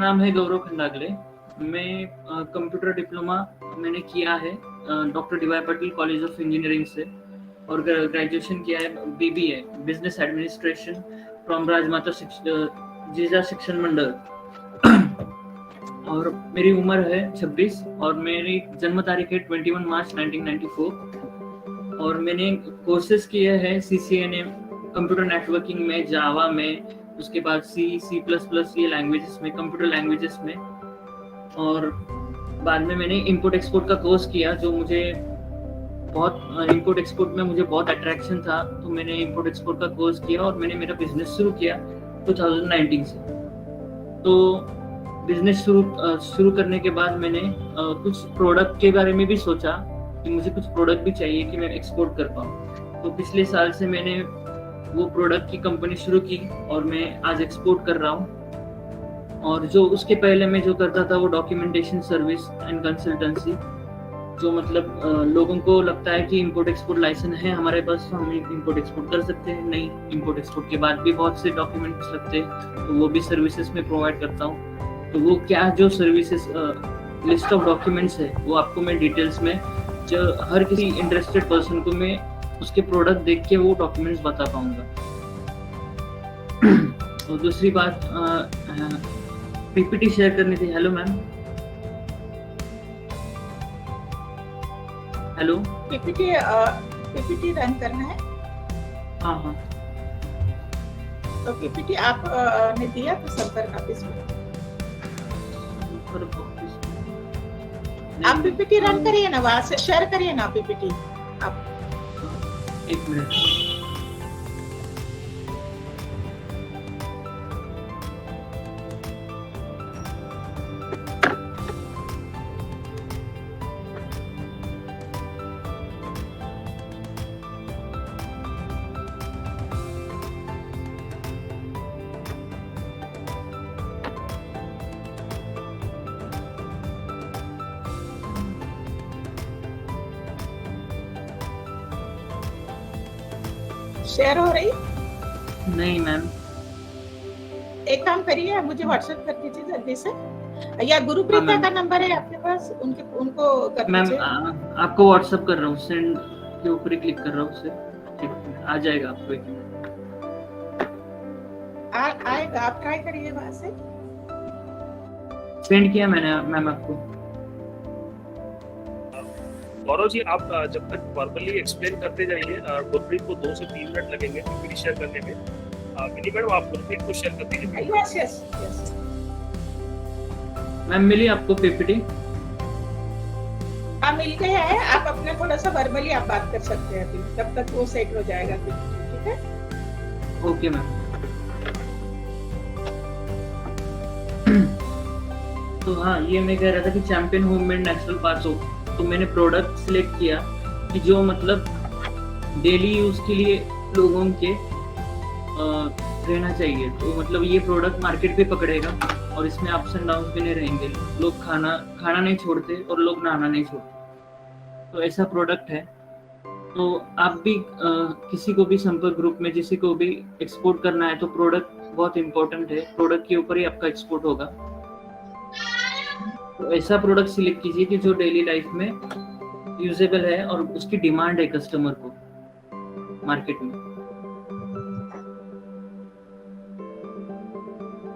नाम है गौरव खंडागले। मैं कंप्यूटर डिप्लोमा मैंने किया है doctor D Y Patil college of engineering से, और ग्रेजुएशन किया है BBA business administration from Rajmata Jija Shikshan मंडल। और मेरी उम्र है 26 और मेरी जन्म तारीख है 21 मार्च 1994। और मैंने कोर्सेज किए हैं CCNA कंप्यूटर नेटवर्किंग में, जावा में, उसके बाद C++ ये लैंग्वेजेस में, कंप्यूटर लैंग्वेजेस में। और बाद में मैंने इंपोर्ट एक्सपोर्ट का कोर्स किया, जो मुझे बहुत इंपोर्ट एक्सपोर्ट में मुझे बहुत अट्रैक्शन था, तो मैंने इंपोर्ट एक्सपोर्ट का कोर्स किया और मैंने मेरा बिजनेस शुरू किया 2019 से। तो बिजनेस शुरू करने के बाद मैंने कुछ प्रोडक्ट के बारे में भी सोचा कि मुझे कुछ प्रोडक्ट भी चाहिए कि मैं एक्सपोर्ट कर पाऊँ। तो पिछले साल से मैंने वो प्रोडक्ट की कंपनी शुरू की और मैं आज एक्सपोर्ट कर रहा हूँ। और जो उसके पहले मैं जो करता था वो डॉक्यूमेंटेशन सर्विस एंड कंसल्टेंसी, जो मतलब लोगों को लगता है कि इंपोर्ट एक्सपोर्ट लाइसेंस है हमारे पास तो हम इंपोर्ट एक्सपोर्ट कर सकते हैं। नहीं, इंपोर्ट एक्सपोर्ट के बाद भी बहुत से डॉक्यूमेंट्स लगते हैं, तो वो भी सर्विसेज में प्रोवाइड करता हूँ। तो वो क्या जो सर्विसेज लिस्ट ऑफ डॉक्यूमेंट्स है वो आपको मैं डिटेल्स में, जो हर किसी इंटरेस्टेड पर्सन को मैं उसके प्रोडक्ट देख के वो डॉक्यूमेंट्स बता पाऊंगा। और दूसरी बात, पीपीटी शेयर करनी थी। Hello ma'am. Hello. PPT run करना है? हाँ। तो पीपीटी आप ने दिया तो संपर्क ऑफिस में आप पीपीटी रन करिए ना, वहां से शेयर करिए ना पीपीटी आप। एक मिनट। शेयर हो रही? नहीं मैम। एक काम करिए, मुझे व्हाट्सएप कर दीजिए जल्दी से, या गुरुप्रीता का नंबर है आपके पास, उनको कर दीजिए। मैम आपको व्हाट्सएप कर रहा हूँ, सेंड के ऊपर ही क्लिक कर रहा हूँ उससे, आ जाएगा आपको। एक आएगा, आप ट्राई करिए वहां से। सेंड किया मैंने मैम आपको। गौरव जी, आप जब तक वर्बली एक्सप्लेन करते जाइए, गुरप्रीत को 2 से 3 मिनट लगेंगे पीपीटी शेयर करने में। मिनी मैडम, आप गुरप्रीत को शेयर कर दीजिए। यस। मैम मिली आपको पीपीटी? हाँ, मिल गया है। आप अपने थोड़ा सा वर्बली आप बात कर सकते हैं अभी, तब तक वो सेट हो जाएगा पीपीटी, ठीक है? Okay ma'am. तो हाँ, ये मैं कह रहा था कि चैंपियन होममेड नेचुरल पासो, तो मैंने प्रोडक्ट सिलेक्ट किया कि जो मतलब डेली यूज के लिए लोगों के रहना चाहिए। तो मतलब ये प्रोडक्ट मार्केट पे पकड़ेगा और इसमें अप्स एंड डाउन भी नहीं रहेंगे। लोग खाना नहीं छोड़ते और लोग नहाना नहीं छोड़ते, तो ऐसा प्रोडक्ट है। तो आप भी किसी को भी संपर्क ग्रुप में किसी को भी एक्सपोर्ट करना है तो प्रोडक्ट बहुत इंपॉर्टेंट है, प्रोडक्ट के ऊपर ही आपका एक्सपोर्ट होगा। तो ऐसा प्रोडक्ट सिलेक्ट कीजिए कि जो डेली लाइफ में यूजेबल है और उसकी डिमांड है कस्टमर को मार्केट में।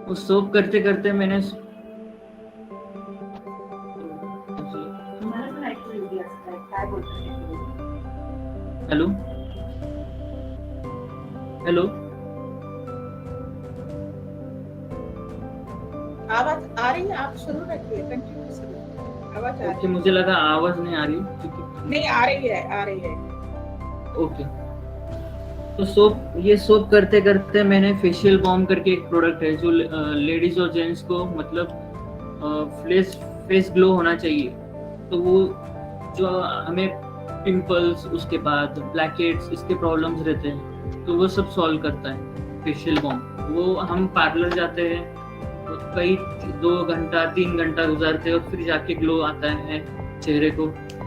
उस सोप करते करते मैंने हेलो आवाज आ रही है? आप शुरू रखिए, कंटिन्यू करिए। आवाज आ रही है? मुझे लगा आवाज नहीं आ रही। नहीं, आ रही है। ओके। तो सोप करते करते मैंने फेशियल बॉम करके एक प्रोडक्ट है जो लेडीज और जेंट्स को मतलब फेस ग्लो होना चाहिए। तो वो जो हमें पिंपल्स, उसके बाद ब्लैकहेड्स, इसके प्रॉब्लम्स रहते हैं, तो वो सब सॉल्व करता है फेशियल बॉम। वो हम पार्लर जाते हैं तो कई 2 घंटा 3 घंटा गुजारते हैं और फिर जाके ग्लो आता है चेहरे को।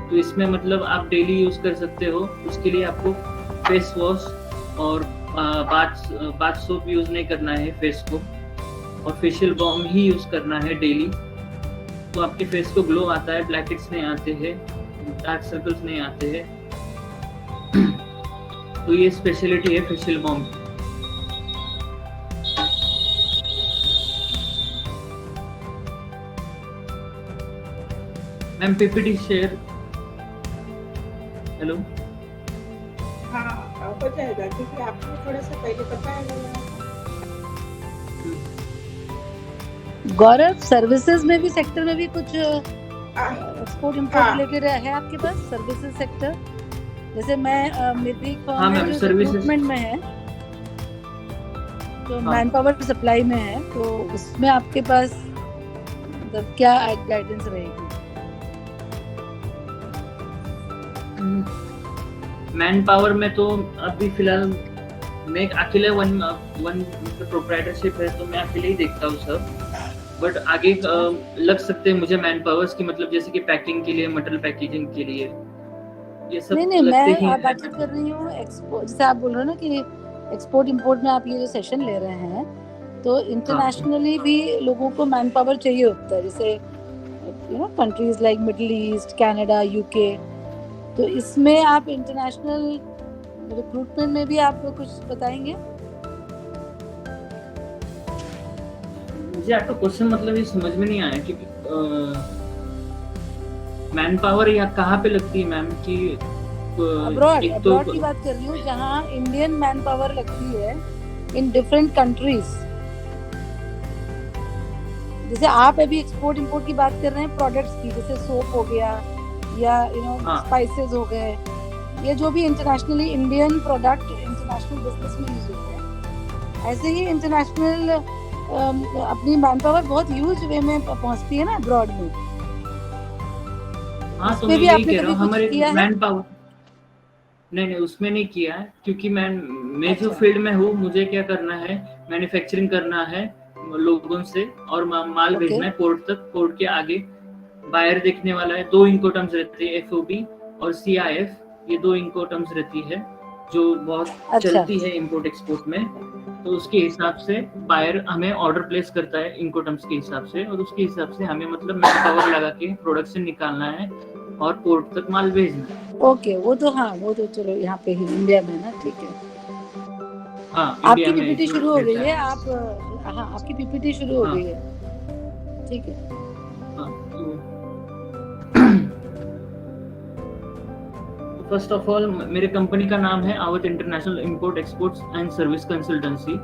तो इसमें मतलब आप डेली यूज कर सकते हो। उसके लिए आपको फेस वॉश और बाथ सोप यूज नहीं करना है फेस को। और फेशियल बॉम ही यूज करना है डेली, तो आपके फेस को ग्लो आता है, ब्लैकहेड्स नहीं आते हैं, डार्क सर्कल्स नहीं आते हैं। तो ये स्पेशलिटी है फेशियल बॉम की। Ma'am PPT share, hello. हाँ हो जाएगा, क्योंकि आपको थोड़ा सा पहले बताया गया। गौरव, सर्विसेज में भी, सेक्टर में भी कुछ एक्सपोर्ट इंपोर्ट रिलेटेड है आपके पास? सर्विसेज सेक्टर, जैसे मैं मेरी फर्म है जो रिक्रूटमेंट में है, तो मैन पावर सप्लाई में है, तो उसमें आपके पास मतलब क्या गाइडेंस रहेगी? मैन पावर में तो अभी फिलहाल मैं अकेले वन प्रोप्राइटरशिप है, तो मैं अकेले ही देखता हूँ सब। बट आगे लग सकते हैं मुझे मैन पावर्स की, मतलब जैसे कि पैकिंग के लिए, मटेरियल पैकेजिंग के लिए, ये सब नहीं लगते ही मैं बातचीत कर रही हूँ एक्सपोर्ट, जैसे आप बोल रहे हो ना कि एक्सपोर्ट इंपोर्ट में आप ये जो सेशन ले रहे हैं, तो इंटरनेशनली भी लोगों को मैन पावर चाहिए होता है, जैसे you know countries like middle east, Canada, UK, तो इसमें आप इंटरनेशनल रिक्रूटमेंट में भी आप कुछ बताएंगे? मुझे आपका क्वेश्चन मतलब ये समझ में नहीं आया कि मैन पावर या कहाँ पे लगती है मैम की? अब्रॉड की बात कर रही हूँ, जहाँ इंडियन मैन पावर लगती है इन डिफरेंट कंट्रीज। जैसे आप अभी एक्सपोर्ट इंपोर्ट की बात कर रहे हैं प्रोडक्ट्स की, जैसे सोप हो गया या यू नो स्पाइसेस हो गए, ये जो भी internationally Indian product international business में यूज होते हैं, ऐसे ही इंटरनेशनल अपनी मैन पावर बहुत ह्यूज वे में पहुंचती है ना अब्रॉड में। हाँ, तो मैं यही कह रहा हूँ, हमारे मैन पावर नहीं उसमें नहीं किया है, क्योंकि मैं जो फील्ड में हूँ, मुझे क्या करना है, मैन्युफैक्चरिंग करना है लोगों से, और माल भेजना है पोर्ट तक, पोर्ट के आगे बायर देखने वाला है। 2 इनकोटर्म्स रहती है, FOB और CIF, ये 2 इनकोटर्म्स रहती है जो बहुत चलती है इंपोर्ट एक्सपोर्ट में। तो उसके हिसाब से बायर हमें ऑर्डर प्लेस करता है इनकोटर्म्स के हिसाब से, और उसके हिसाब से हमें मतलब मैन पावर लगा के प्रोडक्शन निकालना है और पोर्ट तक माल भेजना है। ओके, वो तो हाँ, वो तो चलो यहाँ पे ही इंडिया में ना, ठीक है। हाँ, आपकी पीपीटी शुरू हो गई है, आप हाँ आपकी पीपीटी शुरू हो गई है, ठीक है। फर्स्ट ऑफ ऑल मेरे कंपनी का नाम है आवत international import exports and service consultancy,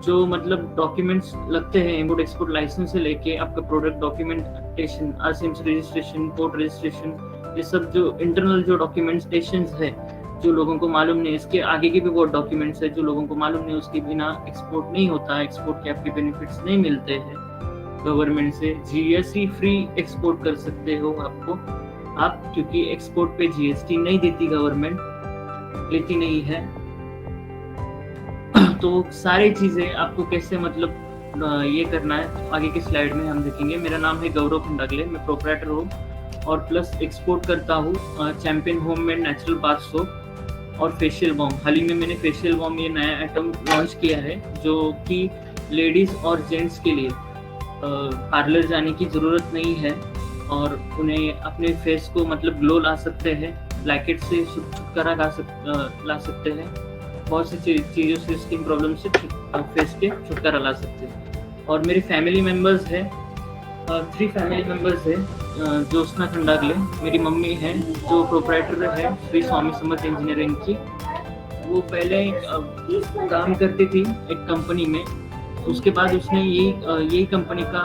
जो मतलब डॉक्यूमेंट्स लगते हैं इंपोर्ट एक्सपोर्ट लाइसेंस से लेके आपका product documentation, RCMC registration, port registration, ये सब जो इंटरनल जो डॉक्यूमेंटेशंस है जो लोगों को मालूम नहीं, इसके आगे के भी बहुत डॉक्यूमेंट्स है जो लोगों को मालूम नहीं, उसके बिना एक्सपोर्ट नहीं होता है, एक्सपोर्ट के आपके बेनिफिट्स नहीं मिलते हैं गवर्नमेंट से। जीएसटी फ्री एक्सपोर्ट कर सकते हो आप, क्योंकि एक्सपोर्ट पे जीएसटी नहीं देती गवर्नमेंट, लेती नहीं है। तो सारी चीजें आपको कैसे मतलब ये करना है, आगे की स्लाइड में हम देखेंगे। मेरा नाम है गौरव खंडागले, मैं प्रोप्राइटर हूँ और प्लस एक्सपोर्ट करता हूँ champion homemade natural bath soap और फेशियल बॉम। हाल ही में मैंने फेशियल बॉम ये नया आइटम लॉन्च किया है, जो कि लेडीज और जेंट्स के लिए पार्लर जाने की जरूरत नहीं है और उन्हें अपने फेस को मतलब ग्लो ला सकते हैं, ब्लैकहेड से छुटकारा ला सकते हैं, बहुत सी चीज़ों से, स्किन प्रॉब्लम से फेस के छुटकारा ला सकते हैं। और मेरी फैमिली मेम्बर्स है, 3 फैमिली मेम्बर्स है। ज्योत्सना खंडागले मेरी मम्मी है, जो प्रोप्राइटर है श्री स्वामी समर्थ इंजीनियरिंग की। वो पहले काम करती थी एक कंपनी में, उसके बाद उसने यही कंपनी का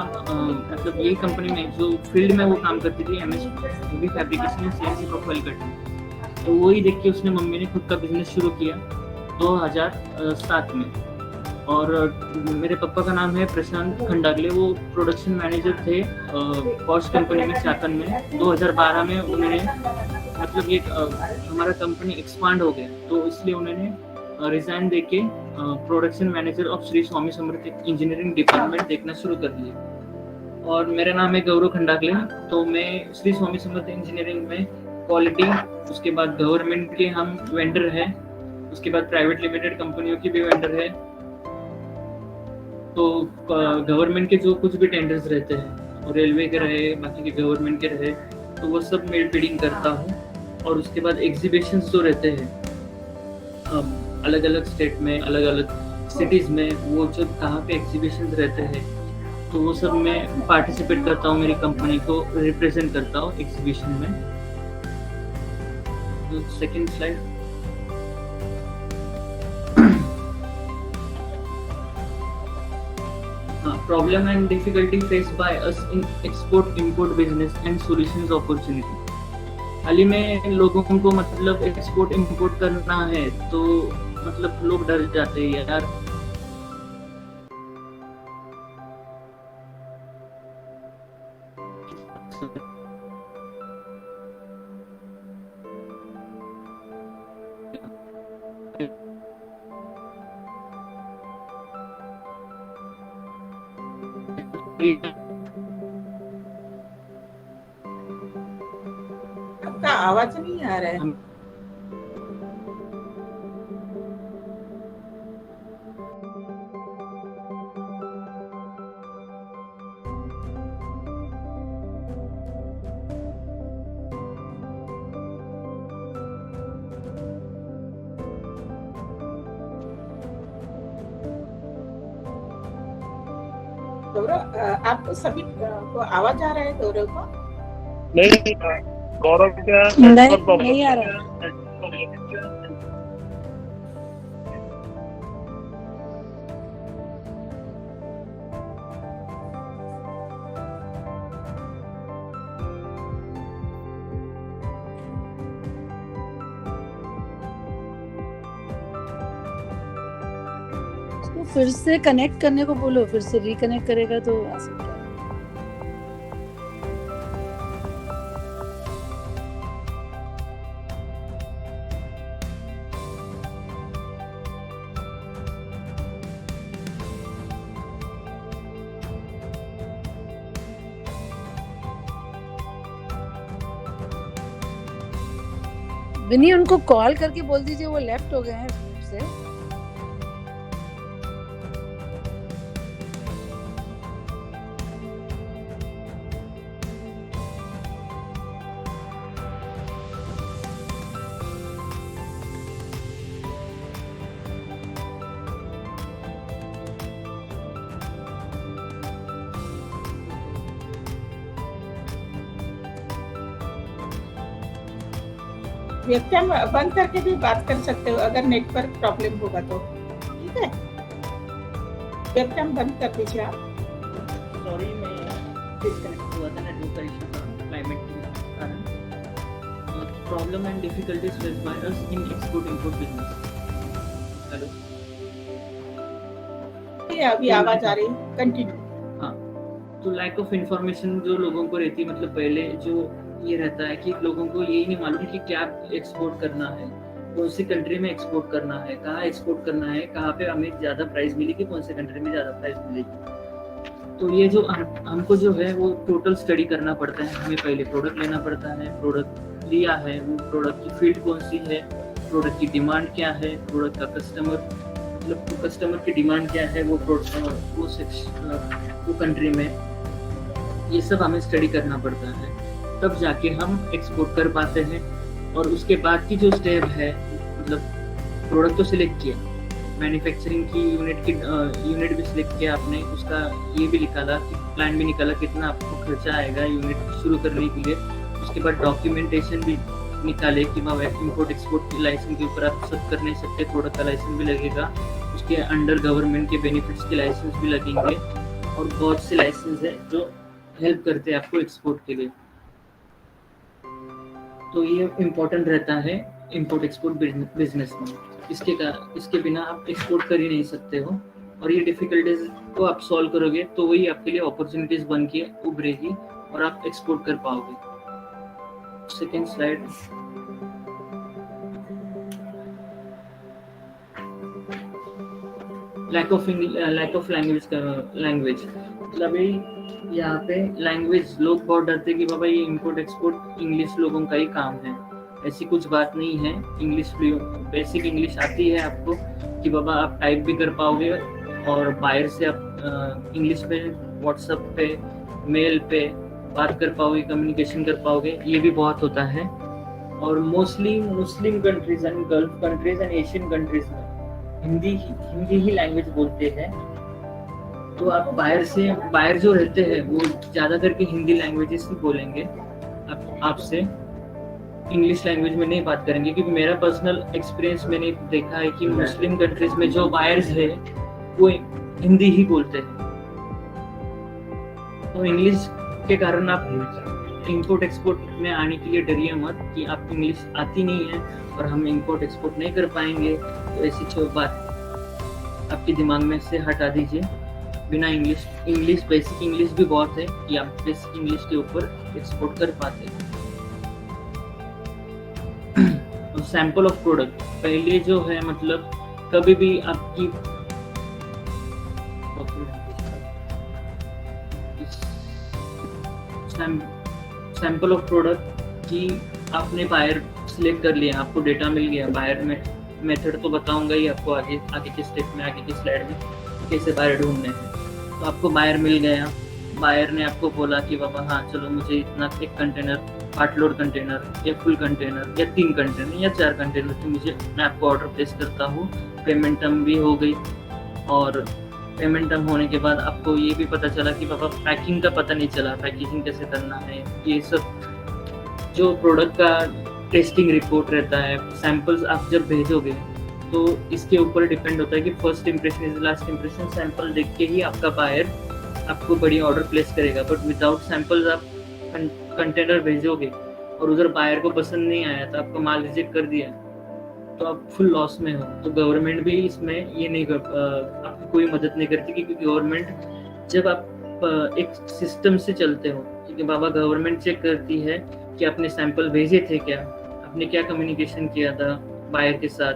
मतलब यही कंपनी में जो फील्ड में वो काम करती थी, MSP fabrication and CNC profile cutting, तो वही देख के उसने मम्मी ने खुद का बिजनेस शुरू किया 2007 में। और मेरे पापा का नाम है प्रशांत खंडागले, वो प्रोडक्शन मैनेजर थे पॉश कंपनी में चाकन में। 2012 में उन्होंने मतलब ये हमारा कंपनी एक्सपांड हो गया, तो इसलिए उन्होंने रिजाइन देके production manager of Shri Swami Samarth engineering department देखना शुरू कर दिया। और मेरा नाम है गौरव खंडागले, तो मैं श्री स्वामी समर्थ इंजीनियरिंग में क्वालिटी, उसके बाद गवर्नमेंट के हम वेंडर हैं, उसके बाद प्राइवेट लिमिटेड कंपनियों की भी वेंडर है। तो गवर्नमेंट के जो कुछ भी टेंडर्स रहते हैं, और रेलवे के रहे, बाकी के गवर्नमेंट के रहे, तो वो सब मैं बिडिंग करता हूँ। और उसके बाद एग्जीबिशंस जो रहते हैं अलग अलग स्टेट में, अलग अलग सिटीज़ में, वो जब कहाँ पे एग्जीबिशंस रहते हैं तो वो सब मैं पार्टिसिपेट करता हूँ, मेरी कंपनी को रिप्रेजेंट करता हूँ एग्जीबिशन में। Second slide. Problem and difficulty face by us in export import business and solutions opportunity. हाल ही में लोगों को मतलब एक्सपोर्ट इंपोर्ट करना है तो मतलब लोग डर जाते हैं यार, आपका आवाज नहीं आ रहा है। गौरव, आपको सभी को आवाज आ रहा है? गौरव को नहीं, गौरव क्या नहीं आ रहा। उसको फिर से कनेक्ट करने को बोलो, फिर से रिकनेक्ट करेगा तो आ सकता है। विनी, उनको कॉल करके बोल दीजिए वो लेफ्ट हो गए हैं फिर से। वेबकैम बंद करके भी बात कर सकते हो अगर नेटवर्क प्रॉब्लम होगा तो, ठीक है? वेबकैम बंद कर दीजिए आप। सॉरी, मैं डिस्कनेक्ट हुआ था नेटवर्क का इशू था, क्लाइमेट के कारण। Problem and difficulties faced by us in export import business. Hello, ये अभी आवाज आ रही, कंटिन्यू। हाँ, तो लैक ऑफ इंफॉर्मेशन जो लोगों को रहती है, मतलब पहले जो ये रहता है कि लोगों को यही नहीं मालूम कि क्या एक्सपोर्ट करना है, कौन सी कंट्री में एक्सपोर्ट करना है, कहाँ एक्सपोर्ट करना है, कहाँ पे हमें ज़्यादा प्राइस मिलेगी, कौन से कंट्री में ज़्यादा प्राइस मिलेगी। तो ये जो हमको जो है वो टोटल स्टडी करना पड़ता है। हमें पहले प्रोडक्ट लेना पड़ता है, प्रोडक्ट लिया है, वो प्रोडक्ट की फील्ड कौन सी है, प्रोडक्ट की डिमांड क्या है, प्रोडक्ट का कस्टमर की डिमांड क्या है, वो कंट्री में, ये सब हमें स्टडी करना पड़ता है, तब जाके हम एक्सपोर्ट कर पाते हैं। और उसके बाद की जो स्टेप है, मतलब प्रोडक्ट तो सिलेक्ट किया, मैन्युफैक्चरिंग की यूनिट भी सिलेक्ट किया आपने, उसका ये भी निकाला कि प्लान भी निकाला कितना आपको खर्चा आएगा यूनिट शुरू करने के लिए। उसके बाद डॉक्यूमेंटेशन भी निकाले कि वहाँ इम्पोर्ट एक्सपोर्ट की लाइसेंस के ऊपर आप सब कर नहीं सकते, प्रोडक्ट का लाइसेंस भी लगेगा, उसके अंडर गवर्नमेंट के बेनिफिट्स के लाइसेंस भी लगेंगे, और बहुत से लाइसेंस है जो हेल्प करते हैं आपको एक्सपोर्ट के लिए। तो ये इम्पोर्टेंट रहता है इंपोर्ट एक्सपोर्ट बिजनेस में। इसके बिना आप एक्सपोर्ट कर ही नहीं सकते हो, और ये डिफिकल्टीज को आप सॉल्व करोगे तो वही आपके लिए अपॉर्चुनिटीज बन के उभरेगी और आप एक्सपोर्ट कर पाओगे। Second slide. Lack of language, मतलब यहाँ पे लैंग्वेज लोग बहुत डरते कि बाबा ये इंपोर्ट एक्सपोर्ट इंग्लिश लोगों का ही काम है। ऐसी कुछ बात नहीं है। इंग्लिश बेसिक इंग्लिश आती है आपको कि बाबा आप टाइप भी कर पाओगे और बाहर से आप इंग्लिश पे, व्हाट्सएप पे, मेल पे बात कर पाओगे, कम्युनिकेशन कर पाओगे, ये भी बहुत होता है। और mostly Muslim countries and gulf countries and Asian countries में हिंदी ही लैंग्वेज बोलते हैं। तो आप बाहर जो रहते हैं वो ज़्यादा करके हिंदी लैंग्वेजेस ही बोलेंगे, आपसे इंग्लिश लैंग्वेज में नहीं बात करेंगे। क्योंकि मेरा पर्सनल एक्सपीरियंस मैंने देखा है कि मुस्लिम कंट्रीज में जो बायर्स है वो हिंदी ही बोलते हैं। तो इंग्लिश के कारण आप इंपोर्ट एक्सपोर्ट में आने के लिए डरिए मत कि आप इंग्लिश आती नहीं है और हम इंपोर्ट एक्सपोर्ट नहीं कर पाएंगे। तो ऐसी बात आपके दिमाग में से हटा दीजिए। बिना इंग्लिश बेसिक इंग्लिश भी बहुत है कि आप बेसिक इंग्लिश के ऊपर एक्सपोर्ट कर पाते हैं। तो सैंपल ऑफ प्रोडक्ट पहले जो है, मतलब कभी भी आपकी सैंपल ऑफ प्रोडक्ट की आपने बायर सिलेक्ट कर लिया, आपको डेटा मिल गया। बायर में मेथड तो बताऊंगा ही आपको आगे के स्टेप में, आगे की स्लाइड में कैसे बायर ढूंढने हैं। तो आपको बायर मिल गया, बायर ने आपको बोला कि बाबा हाँ चलो मुझे इतना एक कंटेनर, 8 लोड कंटेनर या फुल कंटेनर या 3 कंटेनर या 4 कंटेनर की मैं आपको ऑर्डर प्लेस करता हूँ। पेमेंट टर्म भी हो गई, और पेमेंट टर्म होने के बाद आपको ये भी पता चला कि बाबा पैकिंग का पता नहीं चला, पैकेजिंग कैसे करना है। ये सब जो प्रोडक्ट का टेस्टिंग रिपोर्ट रहता है, सैंपल्स आप जब भेजोगे तो इसके ऊपर डिपेंड होता है कि first impression is last impression. Sample देख के ही आपका बायर आपको बड़ी ऑर्डर प्लेस करेगा। बट विदाउट सैंपल्स आप कंटेनर भेजोगे और उधर बायर को पसंद नहीं आया तो आपका माल रिजेक्ट कर दिया तो आप फुल लॉस में हो। तो गवर्नमेंट भी इसमें ये नहीं आपकी कोई मदद नहीं करती, क्योंकि गवर्नमेंट जब आप एक सिस्टम से चलते हो, क्योंकि बाबा गवर्नमेंट चेक करती है कि आपने सैंपल भेजे थे क्या, आपने क्या कम्युनिकेशन किया था बायर के साथ,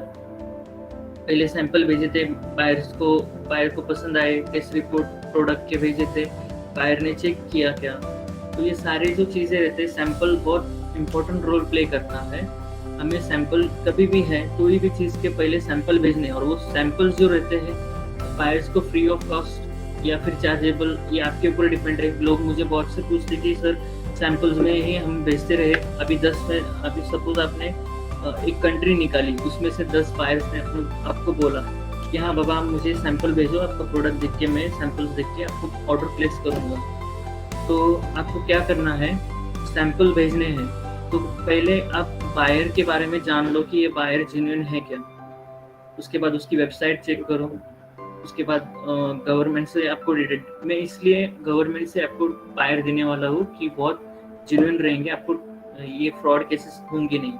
पहले सैंपल भेजे थे, बायर को पसंद आए, टेस्ट रिपोर्ट प्रोडक्ट के भेजे थे, बायर ने चेक किया क्या। तो ये सारे जो चीज़ें रहते हैं, सैंपल बहुत इम्पोर्टेंट रोल प्ले करता है। हमें सैंपल कभी भी है कोई भी चीज़ के पहले सैंपल भेजने, और वो सैंपल्स जो रहते हैं बायर्स को फ्री ऑफ कॉस्ट या फिर चार्जेबल, ये आपके ऊपर डिपेंड है। लोग मुझे बहुत से पूछते कि सर सैंपल्स में ही हम भेजते रहे, अभी सपोज आपने एक कंट्री निकाली, उसमें से 10 बायर्स ने आपको बोला कि हाँ बाबा मुझे सैंपल भेजो, आपका प्रोडक्ट देख के मैं सैंपल्स देख के आपको ऑर्डर प्लेस करूँगा। तो आपको क्या करना है, सैंपल भेजने हैं तो पहले आप बायर के बारे में जान लो कि ये बायर जेन्युइन है क्या। उसके बाद उसकी वेबसाइट चेक करो, उसके बाद गवर्नमेंट से आपको मैं इसलिए गवर्नमेंट से आपको बायर देने वाला हूँ कि बहुत जेन्युइन रहेंगे, आपको ये फ्रॉड केसेस होंगे नहीं,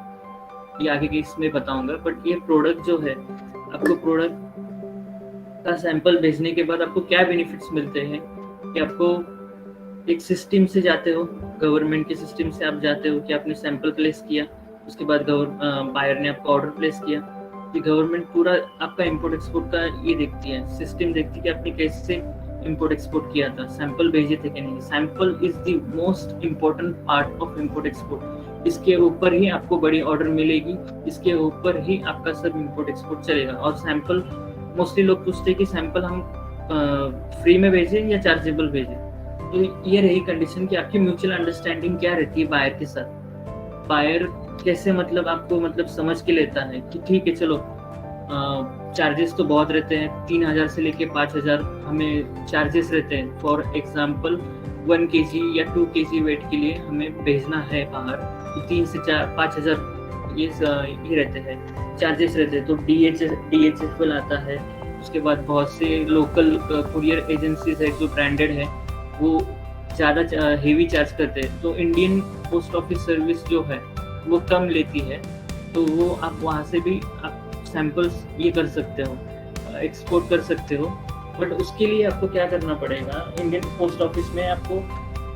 ये आगे के इसमें बताऊंगा। बट ये प्रोडक्ट जो है, आपको प्रोडक्ट का सैंपल भेजने के बाद आपको क्या बेनिफिट्स मिलते हैं कि आपको एक सिस्टम से जाते हो, गवर्नमेंट के सिस्टम से आप जाते हो कि आपने सैंपल प्लेस किया, उसके बाद बायर ने आपको ऑर्डर प्लेस किया। कि गवर्नमेंट पूरा आपका इंपोर्ट एक्सपोर्ट का ये देखती है, सिस्टम देखती है कि आपने कैसे इंपोर्ट एक्सपोर्ट किया था, सैंपल भेजे थे कि नहीं। Sample is the most important part of import export. इसके ऊपर ही आपको बड़ी ऑर्डर मिलेगी, इसके ऊपर ही आपका सब इंपोर्ट एक्सपोर्ट चलेगा। और सैंपल मोस्टली लोग पूछते हैं कि सैंपल हम फ्री में भेजें या चार्जेबल भेजें। तो ये रही कंडीशन कि आपकी म्यूचुअल अंडरस्टैंडिंग क्या रहती है बायर के साथ। बायर कैसे आपको समझ के लेता है कि ठीक है चलो चार्जेस तो बहुत रहते हैं, 3000 से लेके 5000 हमें चार्जेस रहते हैं। फॉर एग्जांपल 1 kg या 2 kg वेट के लिए हमें भेजना है बाहर, तो 3 से 5000 ये रहते हैं, चार्जेस रहते हैं। तो DHL आता है, उसके बाद बहुत से लोकल कुरियर एजेंसीज है जो ब्रांडेड है, वो ज़्यादा हेवी चार्ज करते हैं। तो इंडियन पोस्ट ऑफिस सर्विस जो है वो कम लेती है, तो वो आप वहाँ से भी आप सैंपल्स ये कर सकते हो, एक्सपोर्ट कर सकते हो। बट उसके लिए आपको क्या करना पड़ेगा, इंडियन पोस्ट ऑफिस में आपको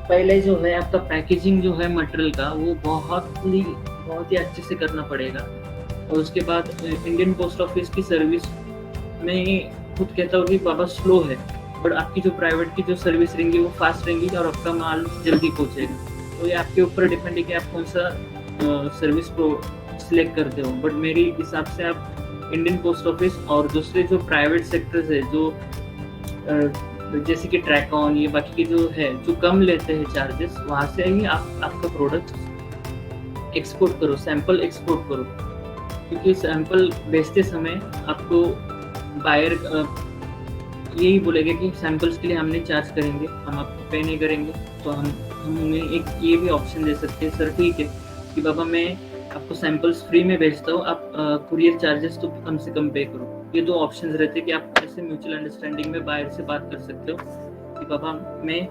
पहले जो है आपका पैकेजिंग जो है मटेरियल का वो बहुत ही अच्छे से करना पड़ेगा। और उसके बाद इंडियन पोस्ट ऑफिस की सर्विस में खुद कहता हूँ कि बाबा स्लो है, बट आपकी जो प्राइवेट की जो सर्विस रहेंगी वो फास्ट रहेंगी और आपका माल जल्दी पहुँचेगा। तो ये आपके ऊपर डिपेंड है कि आप कौन सा सर्विस को सिलेक्ट करते हो। बट मेरे हिसाब से आप इंडियन पोस्ट ऑफिस और दूसरे जो प्राइवेट सेक्टर्स है जो जैसे कि ट्रैकऑन, ये बाकी के जो है जो कम लेते हैं चार्जेस, वहाँ से ही आप आपका प्रोडक्ट एक्सपोर्ट करो, सैंपल एक्सपोर्ट करो, क्योंकि सैंपल बेचते समय आपको बायर यही बोलेगा कि सैंपल्स के लिए हमने चार्ज करेंगे, हम आपको पे नहीं करेंगे। तो हम उन्हें एक ये भी ऑप्शन दे सकते हैं, सर ठीक है कि बाबा मैं आपको सैंपल्स फ्री में भेजता हूँ, आप कुरियर चार्जेस तो कम से कम पे करो। ये दो ऑप्शंस रहते हैं कि आप ऐसे म्यूचुअल अंडरस्टैंडिंग में बायर से बात कर सकते हो कि बाबा मैं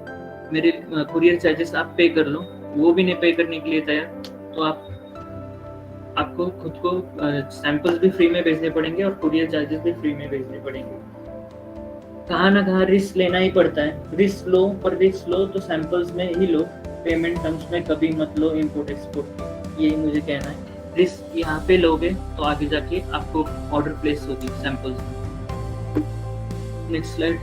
मेरे कुरियर चार्जेस आप पे कर लो। वो भी नहीं पे करने के लिए तैयार, तो आपको खुद को सैंपल्स भी फ्री में भेजने पड़ेंगे और कुरियर चार्जेस भी फ्री में भेजने पड़ेंगे। कहाँ ना कहाँ रिस्क लेना ही पड़ता है, रिस्क लो, पर रिस्क लो तो सैंपल्स में ही लो, पेमेंट टर्म्स में कभी मत लो इम्पोर्ट एक्सपोर्ट। यही मुझे कहना है, रिस्क यहाँ पे लोगे तो आगे जाके आपको ऑर्डर प्लेस होगी samples. Next slide.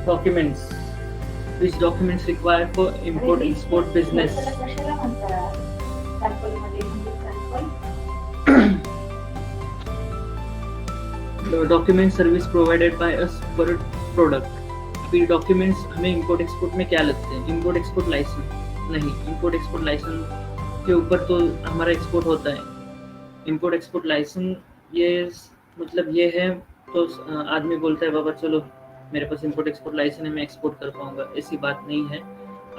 Documents, which documents required for import export business. Document service provided by us पर प्रोडक्ट। अभी डॉक्यूमेंट्स हमें इंपोर्ट एक्सपोर्ट में क्या लगते हैं? इंपोर्ट एक्सपोर्ट लाइसेंस नहीं, इंपोर्ट एक्सपोर्ट लाइसेंस के ऊपर तो हमारा एक्सपोर्ट होता है। इंपोर्ट एक्सपोर्ट लाइसेंस ये मतलब ये है तो आदमी बोलता है बाबा चलो मेरे पास इंपोर्ट एक्सपोर्ट लाइसेंस है, मैं एक्सपोर्ट कर पाऊंगा, ऐसी बात नहीं है।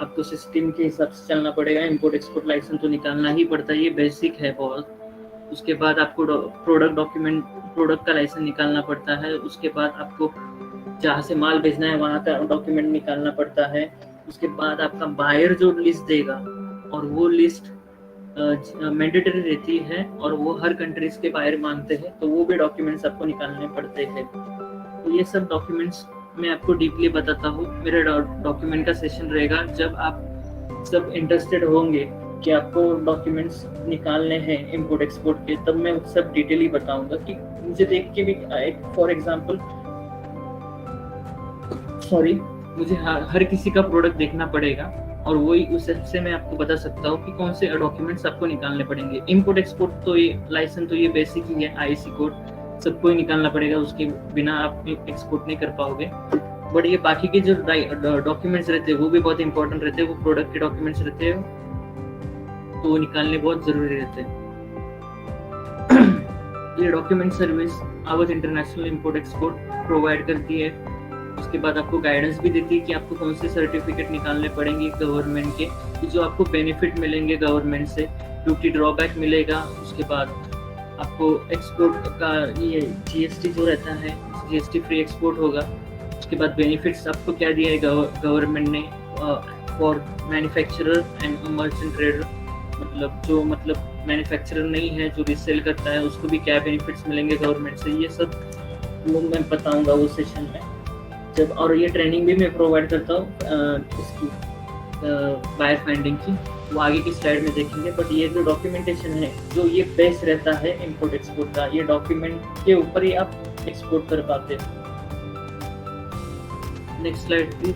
आपको सिस्टम के हिसाब से चलना पड़ेगा, इंपोर्ट एक्सपोर्ट लाइसेंस तो निकालना ही पड़ता है, ये बेसिक है बहुत। उसके बाद आपको प्रोडक्ट का लाइसेंस निकालना पड़ता है। उसके बाद आपको जहाँ से माल भेजना है वहाँ का डॉक्यूमेंट निकालना पड़ता है। उसके बाद आपका बायर जो लिस्ट देगा, और वो लिस्ट मैंडेटरी रहती है और वो हर कंट्रीज के बायर मांगते हैं, तो वो भी डॉक्यूमेंट्स आपको निकालने पड़ते हैं। तो ये सब डॉक्यूमेंट्स मैं आपको डीपली बताता हूँ। मेरा डॉक्यूमेंट का सेशन रहेगा जब आप सब इंटरेस्टेड होंगे कि आपको डॉक्यूमेंट्स निकालने हैं इंपोर्ट एक्सपोर्ट के, तब मैं सब डिटेली बताऊंगा कि मुझे देख के भी एक फॉर एग्जांपल मुझे हर किसी का प्रोडक्ट देखना पड़ेगा और वही उस से मैं आपको बता सकता हूँ कि कौन से डॉक्यूमेंट्स आपको निकालने पड़ेंगे। इंपोर्ट एक्सपोर्ट तो ये लाइसेंस तो ये बेसिक ही है, आईसी कोड सबको ही निकालना पड़ेगा, उसके बिना आप एक्सपोर्ट नहीं कर पाओगे। बट ये बाकी के जो डॉक्यूमेंट्स रहते हैं वो भी बहुत इंपॉर्टेंट रहते हैं, वो प्रोडक्ट के डॉक्यूमेंट्स रहते हैं तो वो निकालने बहुत जरूरी रहते हैं। ये डॉक्यूमेंट सर्विस आवाज इंटरनेशनल इंपोर्ट एक्सपोर्ट प्रोवाइड करती है। उसके बाद आपको गाइडेंस भी देती है कि आपको कौन से सर्टिफिकेट निकालने पड़ेंगे गवर्नमेंट के, कि जो आपको बेनिफिट मिलेंगे गवर्नमेंट से, ड्यूटी ड्रॉबैक मिलेगा। उसके बाद आपको एक्सपोर्ट का ये जीएसटी जो रहता है, जीएसटी फ्री एक्सपोर्ट होगा। उसके बाद बेनिफिट्स आपको क्या दिया है गवर्नमेंट ने for manufacturer and merchant trader, मतलब मैन्युफैक्चरर नहीं है जो रीसेल करता है उसको भी क्या बेनिफिट्स मिलेंगे गवर्नमेंट से, ये सब वो मैं बताऊंगा उस सेशन में जब। और ये ट्रेनिंग भी मैं प्रोवाइड करता हूँ इसकी बायर फाइंडिंग की, वो आगे की स्लाइड में देखेंगे। बट ये जो डॉक्यूमेंटेशन है जो ये बेस रहता है इंपोर्ट एक्सपोर्ट का, ये डॉक्यूमेंट के ऊपर ही आप एक्सपोर्ट कर पाते हैं। Next slide please.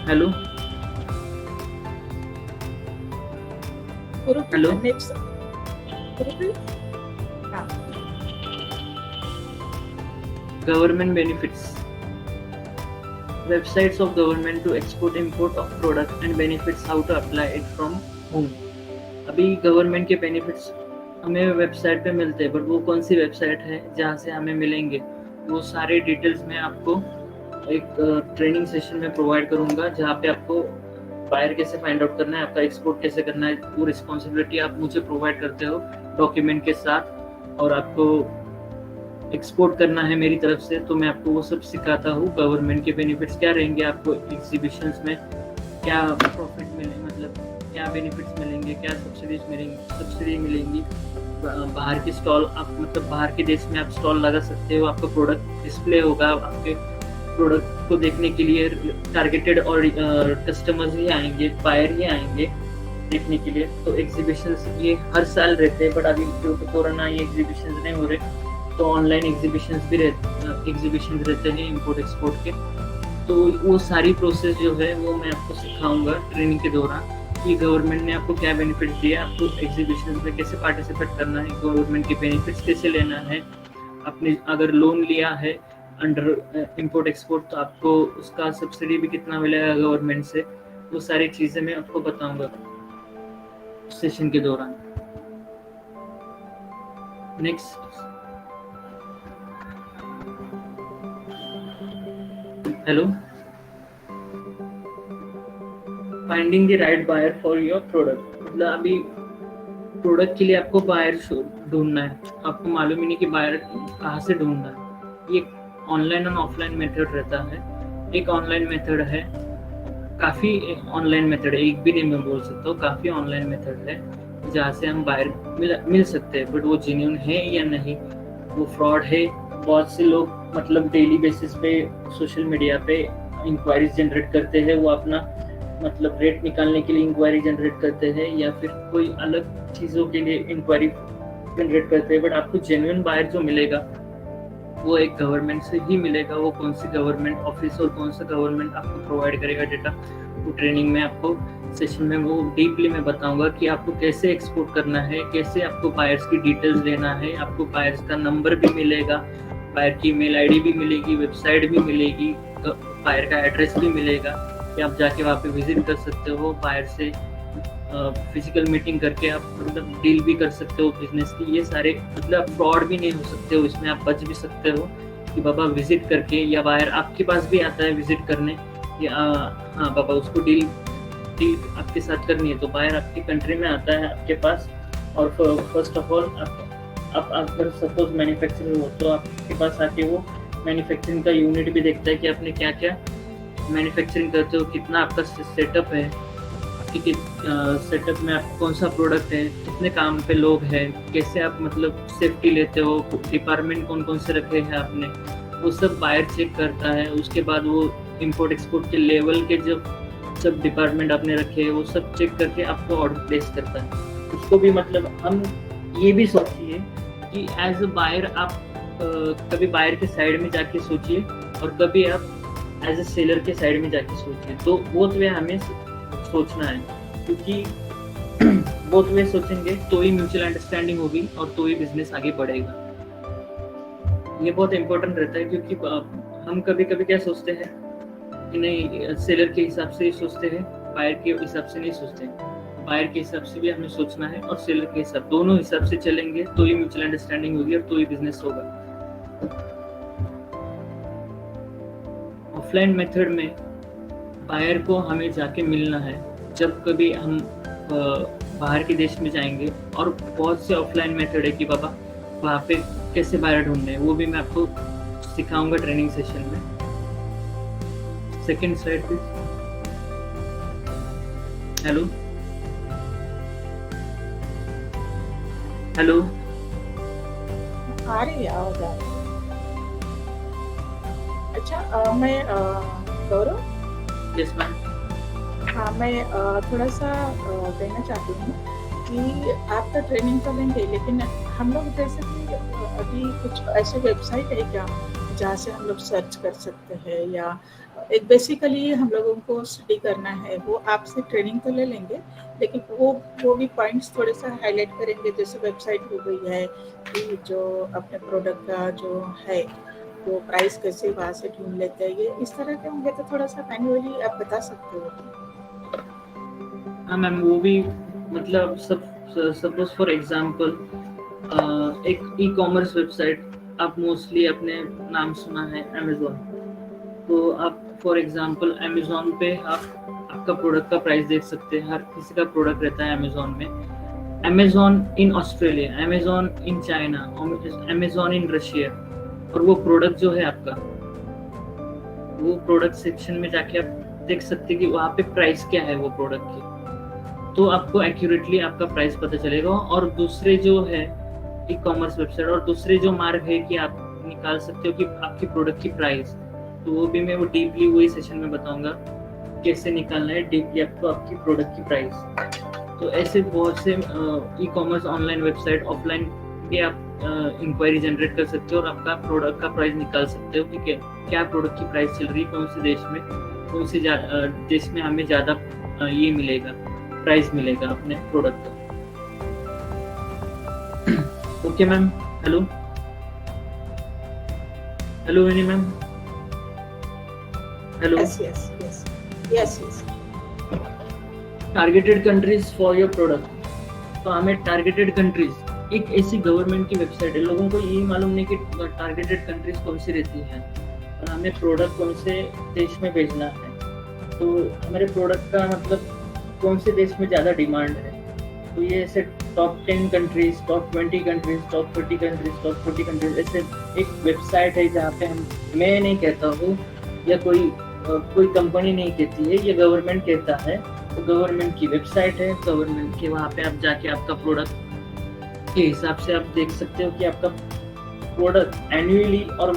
Hello hello government benefits, websites of government to export import of product and benefits, how to apply it from home। अभी गवर्नमेंट के बेनिफिट्स हमें वेबसाइट पे मिलते हैं, बट वो कौन सी वेबसाइट है जहाँ से हमें मिलेंगे वो सारे डिटेल्स मैं आपको एक ट्रेनिंग सेशन में प्रोवाइड करूँगा, जहाँ पे आपको बायर कैसे फाइंड आउट करना है, आपका एक्सपोर्ट कैसे करना है, वो रिस्पॉन्सिबिलिटी आप मुझे प्रोवाइड करते हो डॉक्यूमेंट के साथ, और आपको एक्सपोर्ट करना है मेरी तरफ से, तो मैं आपको वो सब सिखाता हूँ। गवर्नमेंट के बेनिफिट्स क्या रहेंगे, आपको एग्जीबिशंस में क्या प्रॉफिट मिले, मतलब क्या बेनिफिट्स मिलेंगे, क्या सब्सिडी मिलेंगी, बाहर की स्टॉल आप मतलब बाहर के देश में आप स्टॉल लगा सकते हो, आपका प्रोडक्ट डिस्प्ले होगा, आपके प्रोडक्ट को देखने के लिए टारगेटेड और कस्टमर्स ही आएंगे, बायर ही आएंगे देखने के लिए। तो एग्जीबिशंस ये हर साल रहते हैं, बट अभी क्योंकि कोरोना ये एग्जीबिशंस नहीं हो रहे, तो ऑनलाइन एग्जीबिशंस रहते हैं इंपोर्ट एक्सपोर्ट के। तो वो सारी प्रोसेस जो है वो मैं आपको सिखाऊंगा ट्रेनिंग के दौरान, कि गवर्नमेंट ने आपको क्या बेनिफिट दिया, आपको एग्जीबिशन में कैसे पार्टिसिपेट करना है, गवर्नमेंट के बेनिफिट्स कैसे लेना है, आपने अगर लोन लिया है अंडर इंपोर्ट एक्सपोर्ट तो आपको उसका सब्सिडी भी कितना मिलेगा गवर्नमेंट से, वो सारी चीज़ें मैं आपको बताऊंगा सेशन के दौरान। Next, hello, finding the right buyer for your product, मतलब अभी प्रोडक्ट के लिए आपको बायर ढूंढना है, आपको मालूम ही नहीं कि बायर कहाँ से ढूंढना है। ये ऑनलाइन और ऑफलाइन मेथड रहता है। एक ऑनलाइन मेथड है, काफ़ी ऑनलाइन मेथड है, एक भी नहीं मैं बोल सकता हूँ, काफ़ी ऑनलाइन मेथड है जहाँ से हम बायर मिल सकते हैं, बट वो जेन्युइन है या नहीं, वो फ्रॉड है। बहुत से लोग मतलब डेली बेसिस पे सोशल मीडिया पे इंक्वायरीज जनरेट करते हैं, वो अपना मतलब रेट निकालने के लिए इंक्वायरी जनरेट करते हैं या फिर कोई अलग चीज़ों के लिए इंक्वायरी जनरेट करते हैं, बट आपको जेन्युइन बायर जो मिलेगा वो एक गवर्नमेंट से ही मिलेगा। वो कौन सी गवर्नमेंट ऑफिस और कौन सा गवर्नमेंट आपको प्रोवाइड करेगा डेटा, वो ट्रेनिंग में आपको सेशन में वो डीपली मैं बताऊंगा कि आपको कैसे एक्सपोर्ट करना है, कैसे आपको बायर्स की डिटेल्स लेना है, आपको बायर्स का नंबर भी मिलेगा, बायर की ईमेल आईडी भी मिलेगी, वेबसाइट भी मिलेगी, बायर का एड्रेस भी मिलेगा कि आप जाके वहाँ पे विजिट कर सकते हो, बायर से फिजिकल मीटिंग करके आप मतलब डील भी कर सकते हो बिजनेस की। ये सारे मतलब फ्रॉड भी नहीं हो सकते हो, इसमें आप बच भी सकते हो कि बाबा विजिट करके, या बायर आपके पास भी आता है विजिट करने, या हाँ बाबा उसको डील आपके साथ करनी है, तो बायर आपकी कंट्री में आता है आपके पास, और फर्स्ट ऑफ ऑल आप अगर सपोज मैन्युफैक्चरर हो तो आपके पास आके वो मैन्युफैक्चरिंग का यूनिट भी देखता है कि आपने क्या क्या मैन्युफैक्चरिंग करते हो, कितना आपका सेटअप है, आपकी सेटअप में आप कौन सा प्रोडक्ट है, कितने काम पे लोग हैं, कैसे आप मतलब सेफ्टी लेते हो, डिपार्टमेंट कौन कौन से रखे हैं आपने, वो सब बायर चेक करता है। उसके बाद वो इंपोर्ट एक्सपोर्ट के लेवल के जब डिपार्टमेंट आपने रखे हैं वो सब चेक करके आपको ऑर्डर प्लेस करता है। उसको भी मतलब हम ये भी सोचिए कि एज अ बायर आप कभी बायर के साइड में जाके सोचिए और कभी आप एज अ सेलर के साइड में जाके सोचिए, तो बोथ वे हमें सोचना है, क्योंकि बोथ वे सोचेंगे तो ही म्यूचुअल अंडरस्टैंडिंग होगी और तो ही बिजनेस आगे बढ़ेगा। ये बहुत इंपॉर्टेंट रहता है, क्योंकि हम कभी कभी क्या सोचते हैं कि नहीं सेलर के हिसाब से ही सोचते हैं, बायर के हिसाब से नहीं सोचते हैं। बायर के हिसाब से भी हमें सोचना है और सेलर के हिसाब, दोनों हिसाब से चलेंगे तो ही म्यूचुअल अंडरस्टैंडिंग होगी और तो ही बिजनेस होगा। ऑफलाइन मेथड में बायर को हमें जाके मिलना है। जब कभी हम बाहर के देश में जाएंगे, और बहुत से ऑफलाइन मेथड है कि बाबा वहाँ पे कैसे बायर ढूंढने, वो भी मैं आपको सिखाऊंगा ट्रेनिंग सेशन में। Second slide please. Hello hello, आ रही है आवाज आ रही है। अच्छा मैं गौरव, यस मैम। हाँ मैं थोड़ा सा कहना चाहती हूँ कि आप तो ट्रेनिंग तो लेंगे, लेकिन हम लोग जैसे कि अभी कुछ ऐसे वेबसाइट है क्या जहाँ से हम लोग सर्च कर सकते हैं, या एक बेसिकली हम लोगों को स्टडी करना है, वो आपसे ट्रेनिंग तो ले लेंगे, लेकिन वो भी पॉइंट्स थोड़े सा हाईलाइट करेंगे। जैसे वेबसाइट हो गई है कि जो अपने प्रोडक्ट का जो है वो प्राइस कैसे वहाँ से ढूंढ लेते हैं, ये इस तरह के होंगे तो थोड़ा सा मैन्युअली आप बता सकते हो। हाँ मैम, वो भी मतलब सपोज फॉर एग्जांपल एक ई कॉमर्स वेबसाइट, आप मोस्टली अपने नाम सुना है अमेज़ॉन, तो आप फॉर एग्जांपल अमेज़ॉन पे आपका प्रोडक्ट का प्राइस देख सकते हैं। हर किसी का प्रोडक्ट रहता है अमेज़ॉन में। Amazon in Australia, Amazon in China, Amazon in Russia, और वो प्रोडक्ट जो है आपका, वो प्रोडक्ट सेक्शन में जाके आप देख सकते हैं कि वहाँ पे प्राइस क्या है वो प्रोडक्ट की, तो आपको एक्यूरेटली आपका प्राइस पता चलेगा। और दूसरे जो है ई कॉमर्स वेबसाइट और दूसरे जो मार्ग है कि आप निकाल सकते हो कि आपकी प्रोडक्ट की प्राइस, तो वो भी मैं वो डीपली वही सेशन में बताऊंगा कैसे निकालना है डीपली आपको आपकी प्रोडक्ट की प्राइस। तो ऐसे बहुत से e commerce online website, offline भी आप इंक्वायरी जनरेट कर सकते हो और आपका प्रोडक्ट का प्राइस निकाल सकते हो कि क्या प्रोडक्ट की प्राइस चल रही है, कौन से देश में, कौन से देश में हमें ज़्यादा ये मिलेगा, प्राइस मिलेगा अपने प्रोडक्ट का। Okay ma'am, hello hello Vini ma'am, hello. yes. Targeted countries for your product. तो हमें टारगेटेड कंट्रीज एक ऐसी गवर्नमेंट की वेबसाइट है, लोगों को यही मालूम नहीं कि टारगेटेड कंट्रीज कौन सी रहती हैं और हमें प्रोडक्ट कौन से देश में भेजना है। तो हमारे प्रोडक्ट का मतलब कौन से देश में ज़्यादा डिमांड है, तो ये ऐसे top 10 countries, top 20 countries, top 30 countries, top 40 countries, ऐसे एक वेबसाइट है जहाँ पे मैं नहीं कहता हूँ या कोई कंपनी नहीं कहती है, ये गवर्नमेंट कहता है। तो गवर्नमेंट की वेबसाइट है, गवर्नमेंट के वहाँ पे आप जाके आपका प्रोडक्ट के हिसाब से आप देख सकते हो कि आपका प्रोडक्ट एनुअली और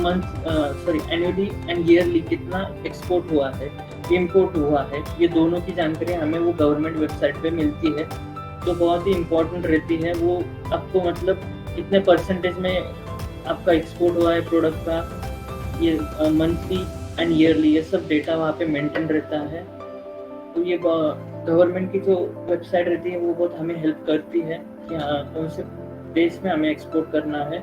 एनुअली एंड ईयरली कितना एक्सपोर्ट हुआ है, इम्पोर्ट हुआ है, ये दोनों की जानकारी हमें वो गवर्नमेंट वेबसाइट पे मिलती है। तो बहुत ही इम्पोर्टेंट रहती है वो, आपको मतलब कितने परसेंटेज में आपका एक्सपोर्ट हुआ है प्रोडक्ट का, ये मंथली एंड ईयरली, ये सब डेटा वहाँ पे मेंटेन रहता है। तो ये गवर्नमेंट की जो वेबसाइट रहती है वो बहुत हमें हेल्प करती है कि हाँ कौन से देश में हमें एक्सपोर्ट करना है,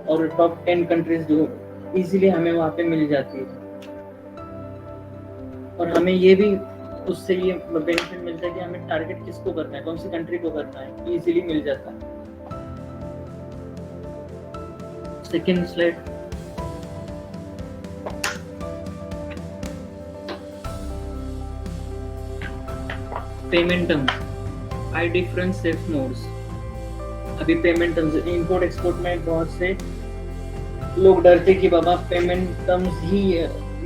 और टॉप 10 कंट्रीज जो इजीली हमें वहाँ पे मिल जाती है। और हमें ये भी उससे ये बेनिफिट मिलता है कि हमें टारगेट किसको करना है, कौन सी कंट्री को करना है, इजीली मिल जाता है। Second slide. Payment terms, 5 different safe modes. अभी पेमेंट टर्म्स इंपोर्ट एक्सपोर्ट में बहुत से लोग डरते कि बाबा पेमेंट टर्म्स ही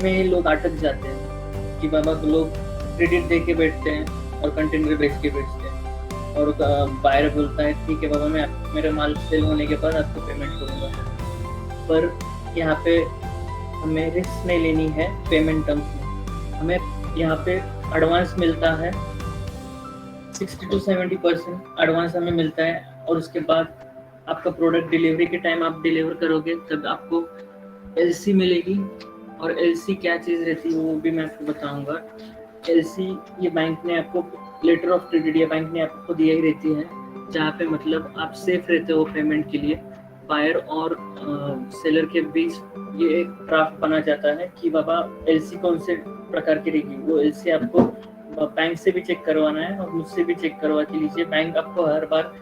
में लोग अटक जाते हैं कि बाबा लोग क्रेडिट दे के बैठते हैं और कंटेनर बेच के बेचते हैं, और बायर बोलता है ठीक है बाबा मैं मेरा माल सेल होने के बाद आपको पेमेंट करूँगा। पर यहाँ पे हमें रिस्क नहीं लेनी है। पेमेंट टर्म्स में हमें यहाँ पे एडवांस मिलता है, 60 to 70% एडवांस हमें मिलता है, और उसके बाद आपका प्रोडक्ट डिलीवरी के टाइम आप डिलीवर करोगे तब आपको एलसी मिलेगी। और एलसी क्या चीज़ रहती है वो भी मैं आपको बताऊंगा। एलसी ये बैंक ने आपको, लेटर ऑफ क्रेडिट या बैंक ने आपको दिया ही रहती है, जहाँ पे मतलब आप सेफ रहते हो पेमेंट के लिए। बायर और सेलर के बीच ये एक ड्राफ्ट बना जाता है कि बाबा एलसी कौन से प्रकार की रहेगी। वो एलसी आपको बैंक से भी चेक करवाना है और मुझसे भी चेक करवा के लीजिए। बैंक आपको हर बार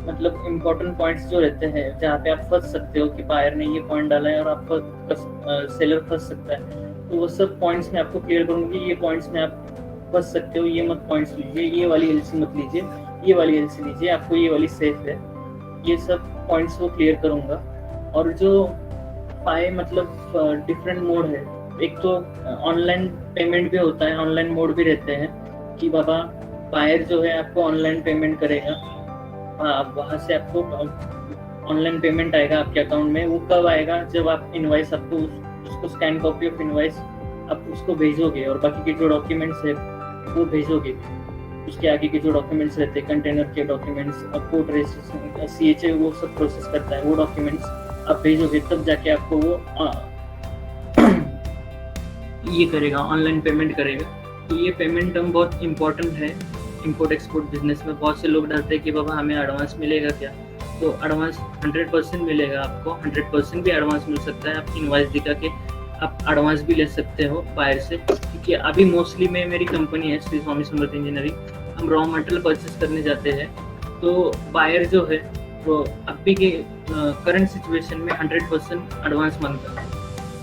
मतलब इम्पोर्टेंट पॉइंट्स जो रहते हैं जहाँ पे आप फंस सकते हो कि बायर ने ये पॉइंट डाला है और आपका सेलर फंस सकता है, तो वो सब पॉइंट्स में आपको क्लियर करूँगी। ये पॉइंट्स में आप फंस सकते हो, ये मत पॉइंट्स लीजिए, ये वाली एलसी मत लीजिए, ये वाली एलसी लीजिए, आपको ये वाली सेफ है। ये सब पॉइंट्स को क्लियर करूँगा। और जो 5 मतलब डिफरेंट मोड है, एक तो ऑनलाइन पेमेंट भी होता है, ऑनलाइन मोड भी रहते हैं कि बाबा बायर जो है आपको ऑनलाइन पेमेंट करेगा, वहाँ से आपको ऑनलाइन पेमेंट आएगा आपके अकाउंट में। वो कब आएगा, जब आप इनवॉइस आपको उसको स्कैन कॉपी ऑफ इनवॉइस आप उसको भेजोगे और बाकी के जो डॉक्यूमेंट्स है वो भेजोगे। उसके आगे के जो डॉक्यूमेंट्स रहते हैं, कंटेनर के डॉक्यूमेंट्स, कोर्ट रजिस्ट्रेशन, CHA वो सब प्रोसेस करता है, वो डॉक्यूमेंट्स आप भेजोगे तब जाके आपको वो ये करेगा, ऑनलाइन पेमेंट करेगा। तो ये पेमेंट टर्म बहुत इंपॉर्टेंट है इंपोर्ट एक्सपोर्ट बिजनेस में। बहुत से लोग डरते हैं कि बाबा हमें एडवांस मिलेगा क्या, तो एडवांस 100% मिलेगा आपको, 100% भी एडवांस मिल सकता है। आप इनवॉइस दिखा के आप एडवांस भी ले सकते हो बायर से, क्योंकि अभी मोस्टली में मेरी कंपनी है श्री स्वामी समृद्धि इंजीनियरिंग, हम रॉ मटेरियल परचेस करने जाते हैं। तो बायर जो है वो अभी के करंट सिचुएशन में 100% एडवांस मांगता है,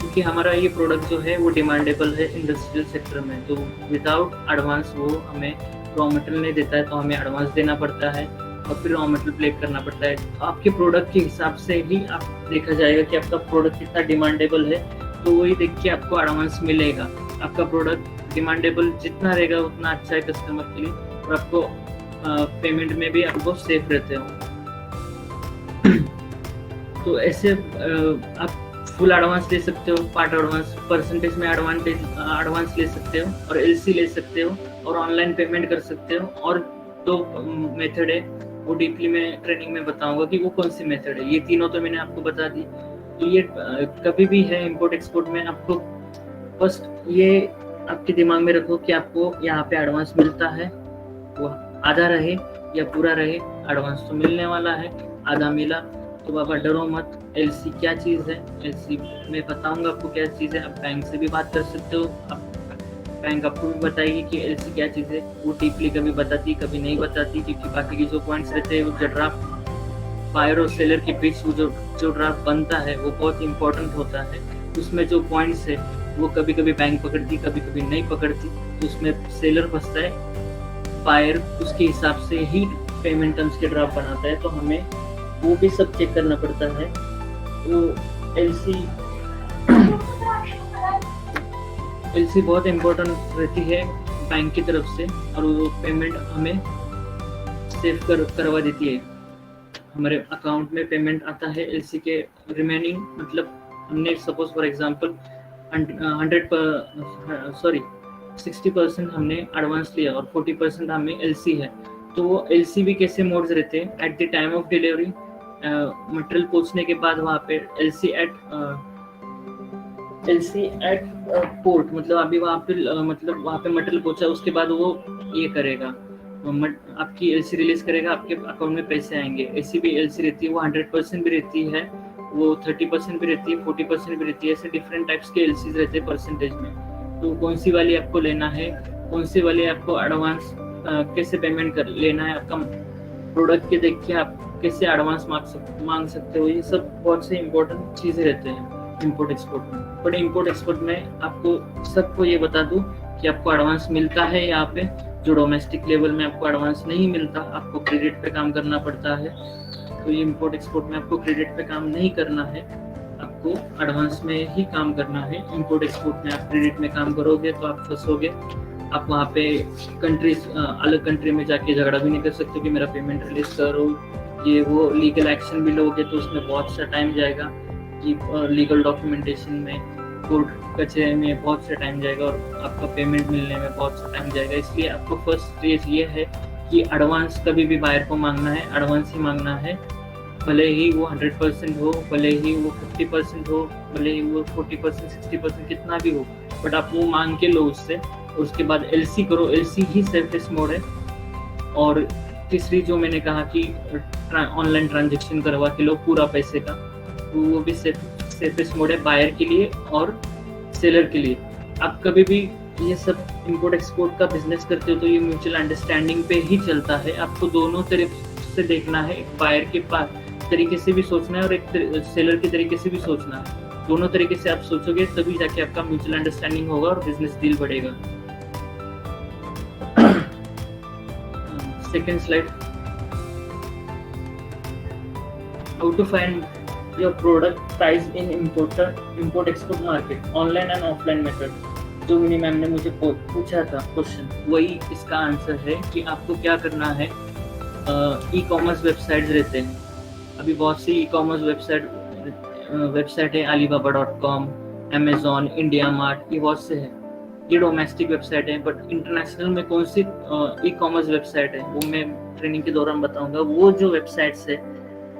क्योंकि हमारा ये प्रोडक्ट जो है वो डिमांडेबल है इंडस्ट्रियल सेक्टर में। तो विदाउट एडवांस वो हमें रॉ मटेरियल नहीं देता है, तो हमें एडवांस देना पड़ता है और फिर रॉ मटेरियल प्लेट करना पड़ता है। तो आपके प्रोडक्ट के हिसाब से ही आप देखा जाएगा कि आपका प्रोडक्ट कितना डिमांडेबल है, तो वही देख के आपको एडवांस मिलेगा। आपका प्रोडक्ट डिमांडेबल जितना रहेगा उतना अच्छा है कस्टमर के लिए, और आपको पेमेंट में भी आपको सेफ रहते हो। तो ऐसे आप फुल एडवांस ले सकते हो, पार्ट एडवांस, परसेंटेज में एडवांस ले सकते हो, और एलसी ले सकते हो, और ऑनलाइन पेमेंट कर सकते हो। और 2 मेथड है, वो डीपली मैं ट्रेनिंग में बताऊंगा कि वो कौन सी मेथड है। ये तीनों तो मैंने आपको बता दी। तो ये कभी भी है इंपोर्ट एक्सपोर्ट में, आपको फर्स्ट ये आपके दिमाग में रखो कि आपको यहाँ पे एडवांस मिलता है वो आधा रहे या पूरा रहे, एडवांस तो मिलने वाला है, आधा मिला तो बाबा डरो मत। एलसी क्या चीज़ है, एलसी मैं बताऊंगा आपको क्या चीज़ है। आप बैंक से भी बात कर सकते हो, बैंक आपको भी बताएगी कि एलसी क्या चीज़ है। वो डीपली कभी बताती कभी नहीं बताती, क्योंकि बाकी के जो पॉइंट्स रहते हैं वो जो ड्राफ्ट बायर और सेलर के बीच जो ड्राफ्ट बनता है वो बहुत इंपॉर्टेंट होता है। उसमें जो पॉइंट्स है वो कभी कभी बैंक पकड़ती कभी कभी नहीं पकड़ती, तो उसमें सेलर फंसता है, बायर उसके हिसाब से ही पेमेंट टर्म्स के ड्राफ्ट बनाता है, तो हमें वो भी सब चेक करना पड़ता है। तो एलसी बहुत इम्पोर्टेंट रहती है बैंक की तरफ से, और वो पेमेंट हमें सेव करवा देती है। हमारे अकाउंट में पेमेंट आता है एलसी के रिमेनिंग, मतलब हमने सपोज फॉर एग्जांपल 60% हमने एडवांस लिया और 40% हमें एलसी है, तो वो एलसी भी कैसे मोड्स रहते हैं। At the time of delivery material पहुंचने के बाद वहाँ पे एलसी एट पोर्ट, मतलब अभी वहाँ पे मटेरियल पहुंचा, उसके बाद वो ये करेगा, आपकी एलसी रिलीज करेगा, आपके अकाउंट में पैसे आएंगे। ऐसी भी एलसी रहती है, वो 100% भी रहती है, वो 30% भी रहती है, 40% भी रहती है। ऐसे डिफरेंट टाइप्स के एलसीज रहते हैं परसेंटेज में। तो कौन सी वाली आपको लेना है, कौन सी वाली आपको एडवांस कैसे पेमेंट कर लेना है, आपका प्रोडक्ट के देख के आप कैसे एडवांस मांग सकते हो, ये सब बहुत से इम्पोर्टेंट चीज़ें रहते हैं इम्पोर्ट एक्सपोर्ट में। बट इम्पोर्ट एक्सपोर्ट में आपको सबको ये बता दूं कि आपको एडवांस मिलता है यहाँ पे, जो डोमेस्टिक लेवल में आपको एडवांस नहीं मिलता, आपको क्रेडिट पे काम करना पड़ता है। तो ये इम्पोर्ट एक्सपोर्ट में आपको क्रेडिट पे काम नहीं करना है, आपको एडवांस में ही काम करना है। इम्पोर्ट एक्सपोर्ट में आप क्रेडिट में काम करोगे तो आप फंसोगे, आप वहाँ पे अलग कंट्री में जाके झगड़ा भी नहीं कर सकते कि मेरा पेमेंट रिलीज करो, ये वो लीगल एक्शन भी लोगे तो उसमें बहुत सा टाइम जाएगा, कि लीगल डॉक्यूमेंटेशन में, कोर्ट कचहरी में बहुत सा टाइम जाएगा और आपका पेमेंट मिलने में बहुत सा टाइम जाएगा। इसलिए आपको फर्स्ट स्टेज ये है कि एडवांस कभी भी बायर को मांगना है, एडवांस ही मांगना है, भले ही वो 100% हो, भले ही वो 50% हो, भले ही वो 40% 60% कितना भी हो, बट आप वो मांग के लो उससे। और उसके बाद एलसी करो, एलसी ही सेफेस्ट मोड है। और तीसरी जो मैंने कहा कि ऑनलाइन ट्रांजेक्शन करवा के लो पूरा पैसे का, तो वो भी सेफेस्ट मोड है बायर के लिए और सेलर के लिए। आप कभी भी ये सब इंपोर्ट एक्सपोर्ट का बिजनेस करते हो तो ये म्यूचुअल अंडरस्टैंडिंग पे ही चलता है। आपको दोनों तरफ से देखना है, एक बायर के पास तरीके से भी सोचना है और एक सेलर के तरीके से भी सोचना है। दोनों तरीके से आप सोचोगे तभी जाके आपका म्यूचुअल अंडरस्टैंडिंग होगा और बिजनेस डील बढ़ेगा। Second slide, how to find your product price in import export market, online and offline method। जो मिनी मैम ने मुझे पूछा था क्वेश्चन, वही इसका आंसर है कि आपको क्या करना है। ई कॉमर्स वेबसाइट्स रहते हैं, अभी बहुत सी ई कॉमर्स वेबसाइट है, alibaba.com, Amazon, इंडिया मार्ट, ये बहुत से है। ये डोमेस्टिक वेबसाइट है, बट इंटरनेशनल में कौन सी ई कॉमर्स वेबसाइट है वो मैं ट्रेनिंग के दौरान बताऊंगा। वो जो वेबसाइट्स है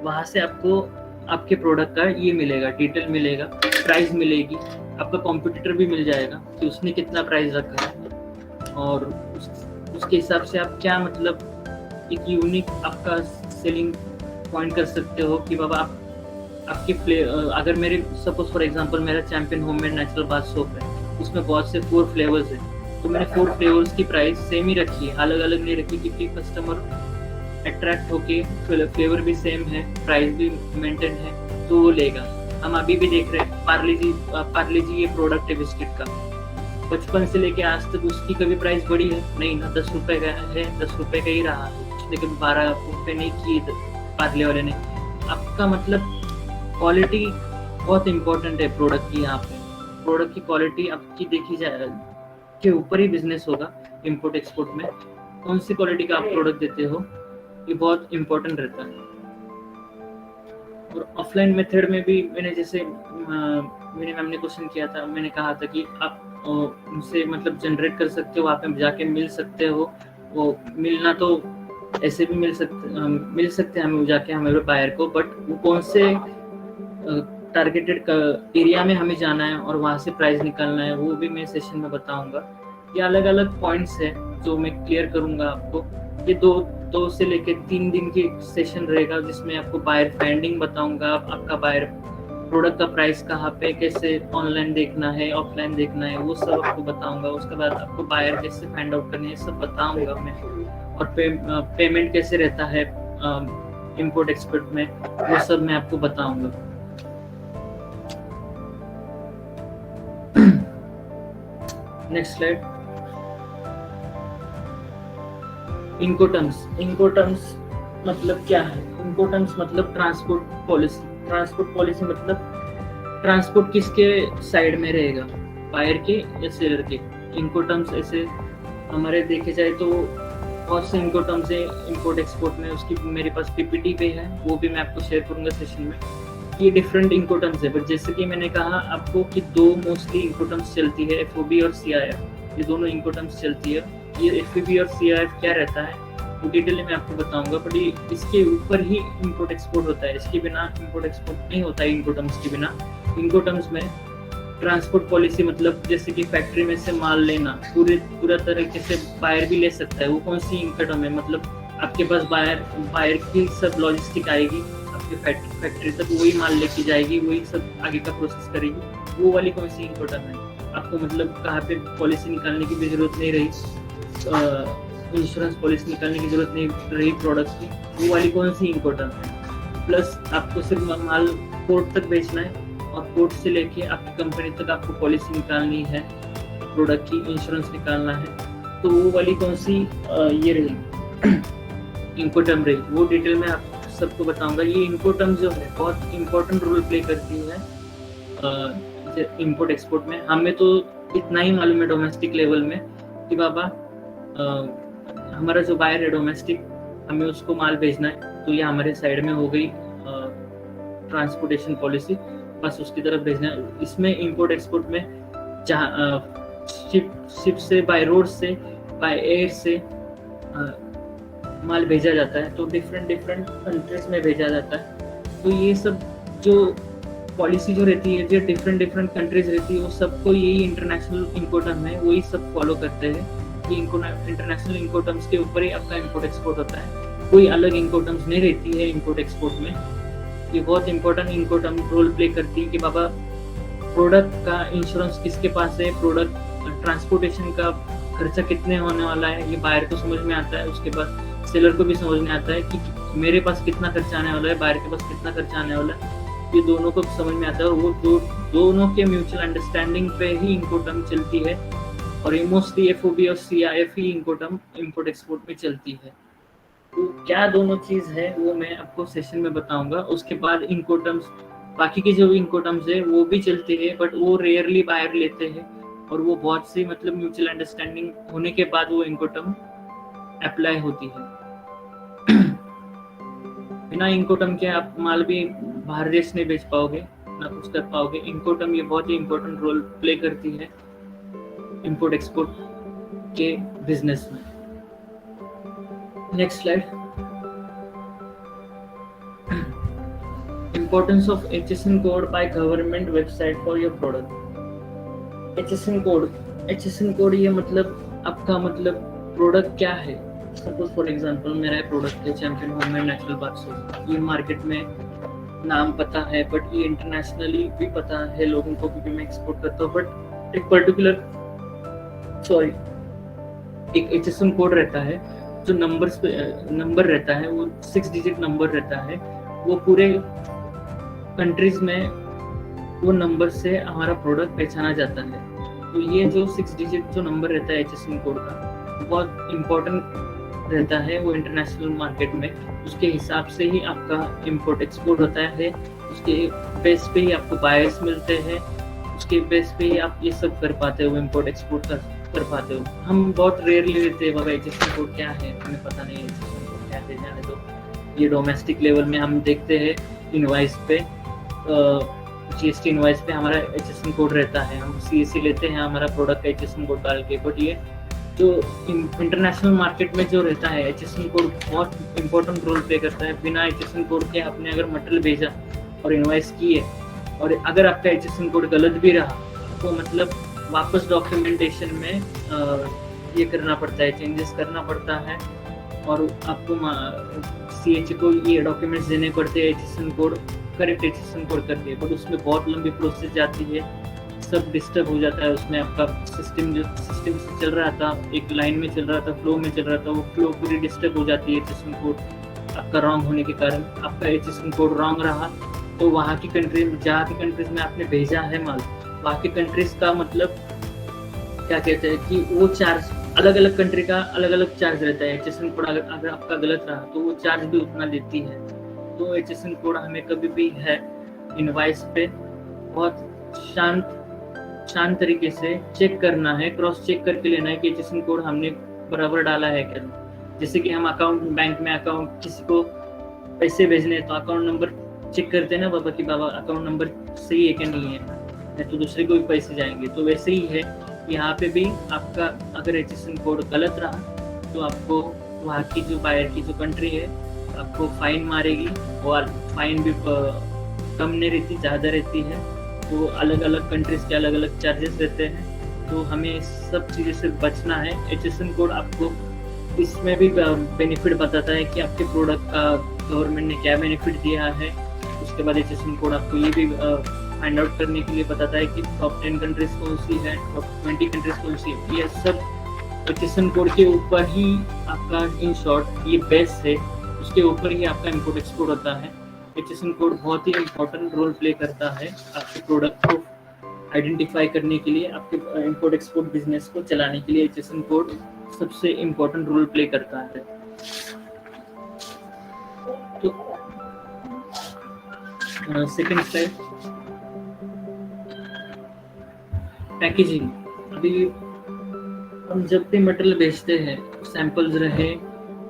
वहाँ से आपको आपके प्रोडक्ट का ये मिलेगा, डिटेल मिलेगा, प्राइस मिलेगी, आपका कॉम्पिटिटर भी मिल जाएगा कि उसने कितना प्राइस रखा है, और उसके हिसाब से आप क्या मतलब एक यूनिक आपका सेलिंग पॉइंट कर सकते हो कि बाबा आपके अगर मेरे सपोज फॉर एग्जांपल मेरा champion homemade natural bath soap है, उसमें बहुत से 4 फ्लेवर्स हैं, तो मैंने 4 फ्लेवर्स की प्राइस सेम ही रखी है, अलग अलग नहीं रखी, क्योंकि कस्टमर अट्रैक्ट होके फ्लेवर भी सेम है, प्राइस भी मेंटेन है, तो वो लेगा। हम अभी भी देख रहे हैं पार्ले जी ये प्रोडक्ट है बिस्किट का, बचपन से लेके आज तक उसकी कभी प्राइस बढ़ी है नहीं ना, 10 रुपए का है, 10 रुपए का ही रहा, उसने कभी 12 रुपए नहीं किए पार्ले वाले ने। आपका मतलब क्वालिटी बहुत इंपॉर्टेंट है प्रोडक्ट की। यहाँ पे प्रोडक्ट की क्वालिटी आपकी देखी जाए के ऊपर ही बिजनेस होगा। इम्पोर्ट एक्सपोर्ट में कौन सी क्वालिटी का आप प्रोडक्ट देते हो, ये बहुत इम्पोर्टेंट रहता है। और ऑफलाइन मेथड में भी मैंने जैसे मेरी मैम ने क्वेश्चन किया था, मैंने कहा था कि आप उनसे मतलब जनरेट कर सकते हो, वहाँ पे जाके मिल सकते हो। वो मिलना तो ऐसे भी मिल सकते हैं हमें जाके हमारे बायर को, बट वो कौन से टारगेटेड एरिया में हमें जाना है और वहाँ से प्राइस निकालना है, वो भी मैं सेशन में बताऊंगा। ये अलग अलग पॉइंट्स है जो मैं क्लियर करूंगा आपको। ये दो से लेके 3 दिन की सेशन रहेगा जिसमें आपको बायर फाइंडिंग बताऊंगा, आपका बायर प्रोडक्ट का प्राइस कहाँ पे, कैसे ऑनलाइन देखना है, ऑफलाइन देखना है, वो सब आपको बताऊंगा। उसके बाद आपको बायर कैसे फाइंड आउट करनी है, सब बताऊंगा मैं। और पेमेंट कैसे रहता है इंपोर्ट एक्सपोर्ट में, वो सब मैं आपको बताऊंगा। Next slide. इनकोटर्म्स मतलब क्या है? इनकोटर्म्स मतलब ट्रांसपोर्ट पॉलिसी। ट्रांसपोर्ट पॉलिसी मतलब ट्रांसपोर्ट किसके साइड में रहेगा, बायर के या सेलर के। इनकोटर्म्स ऐसे हमारे देखे जाए तो बहुत से इनकोटर्म्स है इंपोर्ट एक्सपोर्ट में। उसकी मेरे पास पीपीटी पे है, वो भी मैं आपको शेयर करूंगा सेशन में। ये डिफरेंट इनकोटर्म्स है, बट जैसे कि मैंने कहा आपको कि 2 मोस्टली इनकोटर्म्स चलती है, एफओबी और सीआईएफ। ये दोनों इनकोटर्म्स चलती है। ये एफओबी और सीआईएफ क्या रहता है वो डिटेल में आपको बताऊंगा, बट ये इसके ऊपर ही इंपोर्ट एक्सपोर्ट होता है। इसके बिना इंपोर्ट एक्सपोर्ट नहीं होता है। इनकोटर्म्स के बिना, इनकोटर्म्स में ट्रांसपोर्ट पॉलिसी मतलब जैसे कि फैक्ट्री में से माल लेना, पूरा तरीके से बायर भी ले सकता है। वो कौन सी इनकोटर्म है? मतलब आपके पास बायर की सब लॉजिस्टिक आएगी आपके फैक्ट्री तक, वही माल लेके जाएगी, वही सब आगे का प्रोसेस करेगी। वो वाली कौन सी इनकोटर्म है? आपको मतलब कहाँ पे पॉलिसी निकालने की भी जरूरत नहीं रही, इंश्योरेंस पॉलिसी निकालने की जरूरत नहीं रही प्रोडक्ट की, वो वाली कौन सी इनकोटर्म है। प्लस आपको सिर्फ माल पोर्ट तक बेचना है और पोर्ट से लेके आपकी कंपनी तक आपको पॉलिसी निकालनी है, प्रोडक्ट की इंश्योरेंस निकालना है, तो वो वाली कौन सी ये रही इनकोटर्म रही, वो डिटेल में आप सबको बताऊंगा। ये इनकोटर्म जो है बहुत इंपॉर्टेंट रोल प्ले करती है इंपोर्ट एक्सपोर्ट में। हमें तो इतना ही मालूम है डोमेस्टिक लेवल में कि बाबा हमारा जो बायर है डोमेस्टिक, हमें उसको माल भेजना है, तो ये हमारे साइड में हो गई ट्रांसपोर्टेशन पॉलिसी, बस उसकी तरफ भेजना है। इसमें इंपोर्ट एक्सपोर्ट में जहाँ शिप से, बाय रोड से, बाय एयर से माल भेजा जाता है, तो डिफरेंट कंट्रीज में भेजा जाता है। तो ये सब जो पॉलिसी जो रहती है, जो डिफरेंट कंट्रीज रहती है, वो सबको यही इंटरनेशनल इनकोटर्म है, वही सब फॉलो करते हैं कि इंटरनेशनल इनकोटर्म्स के ऊपर ही आपका इंपोर्ट एक्सपोर्ट होता है। कोई अलग इनकोटर्म्स नहीं रहती है इंपोर्ट एक्सपोर्ट में। ये बहुत इंपॉर्टेंट इनकोटर्म रोल प्ले करती है कि बाबा प्रोडक्ट का इंश्योरेंस किसके पास है, प्रोडक्ट ट्रांसपोर्टेशन का खर्चा कितने होने वाला है, ये बायर को समझ में आता है। उसके बाद सेलर को भी समझ में आता है कि मेरे पास कितना खर्चा आने वाला है, बायर के पास कितना खर्चा आने वाला है, ये दोनों को समझ में आता है। और वो दोनों के म्यूचुअल अंडरस्टैंडिंग पे ही इनकोटर्म चलती है। और ये मोस्टली एफओबी और सीआईएफ ही इनकोटर्म इंपोर्ट एक्सपोर्ट में चलती है। तो क्या दोनों चीज है वो मैं आपको सेशन में बताऊंगा। उसके बाद इनकोटर्म्स, बाकी के जो इनकोटर्म्स है वो भी चलते हैं, बट वो रेयरली बायर लेते हैं, और वो बहुत सी मतलब म्यूचुअल अंडरस्टैंडिंग होने के बाद वो इनकोटर्म अप्लाई होती है। बिना इनकोटर्म के आप माल भी बाहर देश नहीं बेच पाओगे, ना कुछ कर पाओगे। इनकोटर्म ये बहुत ही इंपॉर्टेंट रोल प्ले करती है इंपोर्ट एक्सपोर्ट के बिजनेस में। Next slide. Importance of HSN code by government website for your product. HSN code ये मतलब आपका मतलब प्रोडक्ट क्या है। सपोज फॉर एग्जांपल मेरा प्रोडक्ट है champion homemade natural bath soap. ये मार्केट में नाम पता है, बट ये इंटरनेशनली भी पता है लोगों को, क्योंकि मैं एक्सपोर्ट करता हूँ। बट एक पर्टिकुलर एक HSN कोड रहता है, जो नंबर रहता है, वो 6 डिजिट नंबर रहता है। वो पूरे कंट्रीज में वो नंबर से हमारा प्रोडक्ट पहचाना जाता है। तो ये जो 6 डिजिट जो नंबर रहता है HSN कोड का, बहुत इम्पोर्टेंट रहता है वो इंटरनेशनल मार्केट में। उसके हिसाब से ही आपका इंपोर्ट एक्सपोर्ट होता है, उसके बेस पे ही आपको बायर्स मिलते हैं, उसके बेस पे ही आप ये सब कर पाते हो, इंपोर्ट एक्सपोर्ट कर पाते हो। हम बहुत रेयरली लेते हैं बाबा HSN कोड क्या है, हमें पता नहीं है HSN कोड क्या है, जाने दो। ये डोमेस्टिक लेवल में हम देखते हैं इनवॉइस पे, GST इनवॉइस पे हमारा HSN कोड रहता है, हम CAC लेते हैं हमारा प्रोडक्ट का HSN कोड डाल के। बट ये जो इंटरनेशनल मार्केट में जो रहता है HSN कोड बहुत इंपॉर्टेंट रोल प्ले करता है। बिना HSN कोड के आपने अगर मटेरियल भेजा और इनवॉइस की है, और अगर आपका HSN कोड गलत भी रहा, तो मतलब वापस डॉक्यूमेंटेशन में ये करना पड़ता है, चेंजेस करना पड़ता है और आपको CH को ये डॉक्यूमेंट्स देने पड़ते हैं HSN code, correct HSN code करके, बट उसमें बहुत लंबी प्रोसेस जाती है, सब डिस्टर्ब हो जाता है उसमें। आपका सिस्टम से चल रहा था, एक लाइन में चल रहा था, फ्लो में चल रहा था, वो फ्लो पूरी डिस्टर्ब हो जाती है HSN कोड आपका रॉन्ग होने के कारण। आपका HSN कोड रॉन्ग रहा तो वहाँ की कंट्रीज, जहाँ की कंट्रीज में आपने भेजा है माल, वहाँ की कंट्रीज का मतलब क्या कहते हैं कि वो चार्ज, अलग अलग कंट्री का अलग अलग चार्ज रहता है। HSN कोड अगर आपका गलत रहा तो वो चार्ज भी उतना लेती है। तो HSN कोड हमें कभी भी है इनवॉइस पे बहुत शांत तरीके से चेक करना है, क्रॉस चेक करके लेना है कि HSN कोड हमने बराबर डाला है क्या। जैसे कि हम अकाउंट, बैंक में अकाउंट, किसी को पैसे भेजने तो अकाउंट नंबर चेक करते हैं ना बाबा कि बाबा अकाउंट नंबर सही है कि नहीं है, तो दूसरे को भी पैसे जाएंगे। तो वैसे ही है यहाँ पे भी आपका अगर HSN कोड गलत रहा तो आपको वहाँ की जो बायर की जो कंट्री है आपको फाइन मारेगी, और फाइन भी कम नहीं रहती, ज़्यादा रहती है। तो अलग अलग कंट्रीज के अलग अलग चार्जेस रहते हैं, तो हमें सब चीज़ों से बचना है। HSN कोड आपको इसमें भी बेनिफिट बताता है कि आपके प्रोडक्ट का गवर्नमेंट ने क्या बेनिफिट दिया है। उसके बाद HSN कोड आपको ये भी फाइंड आउट करने के लिए बताता है कि टॉप 10 कंट्रीज कौन सी है, टॉप 20 कंट्रीज कौन सी है। ये सब HSN कोड के ऊपर ही आपका, इन शॉर्ट ये बेस है, उसके ऊपर ही आपका इम्पोर्ट एक्सपोर्ट होता है। HSN कोड बहुत ही इम्पोर्टेंट रोल प्ले करता है आपके प्रोडक्ट को आइडेंटिफाई करने के लिए, आपके इम्पोर्ट एक्सपोर्ट बिजनेस को चलाने के लिए HSN कोड सबसे इम्पोर्टेंट रोल प्ले करता है। तो सेकंड स्लाइड, पैकेजिंग। अभी हम जब भी मटेरियल बेचते हैं, सैंपल्स रहे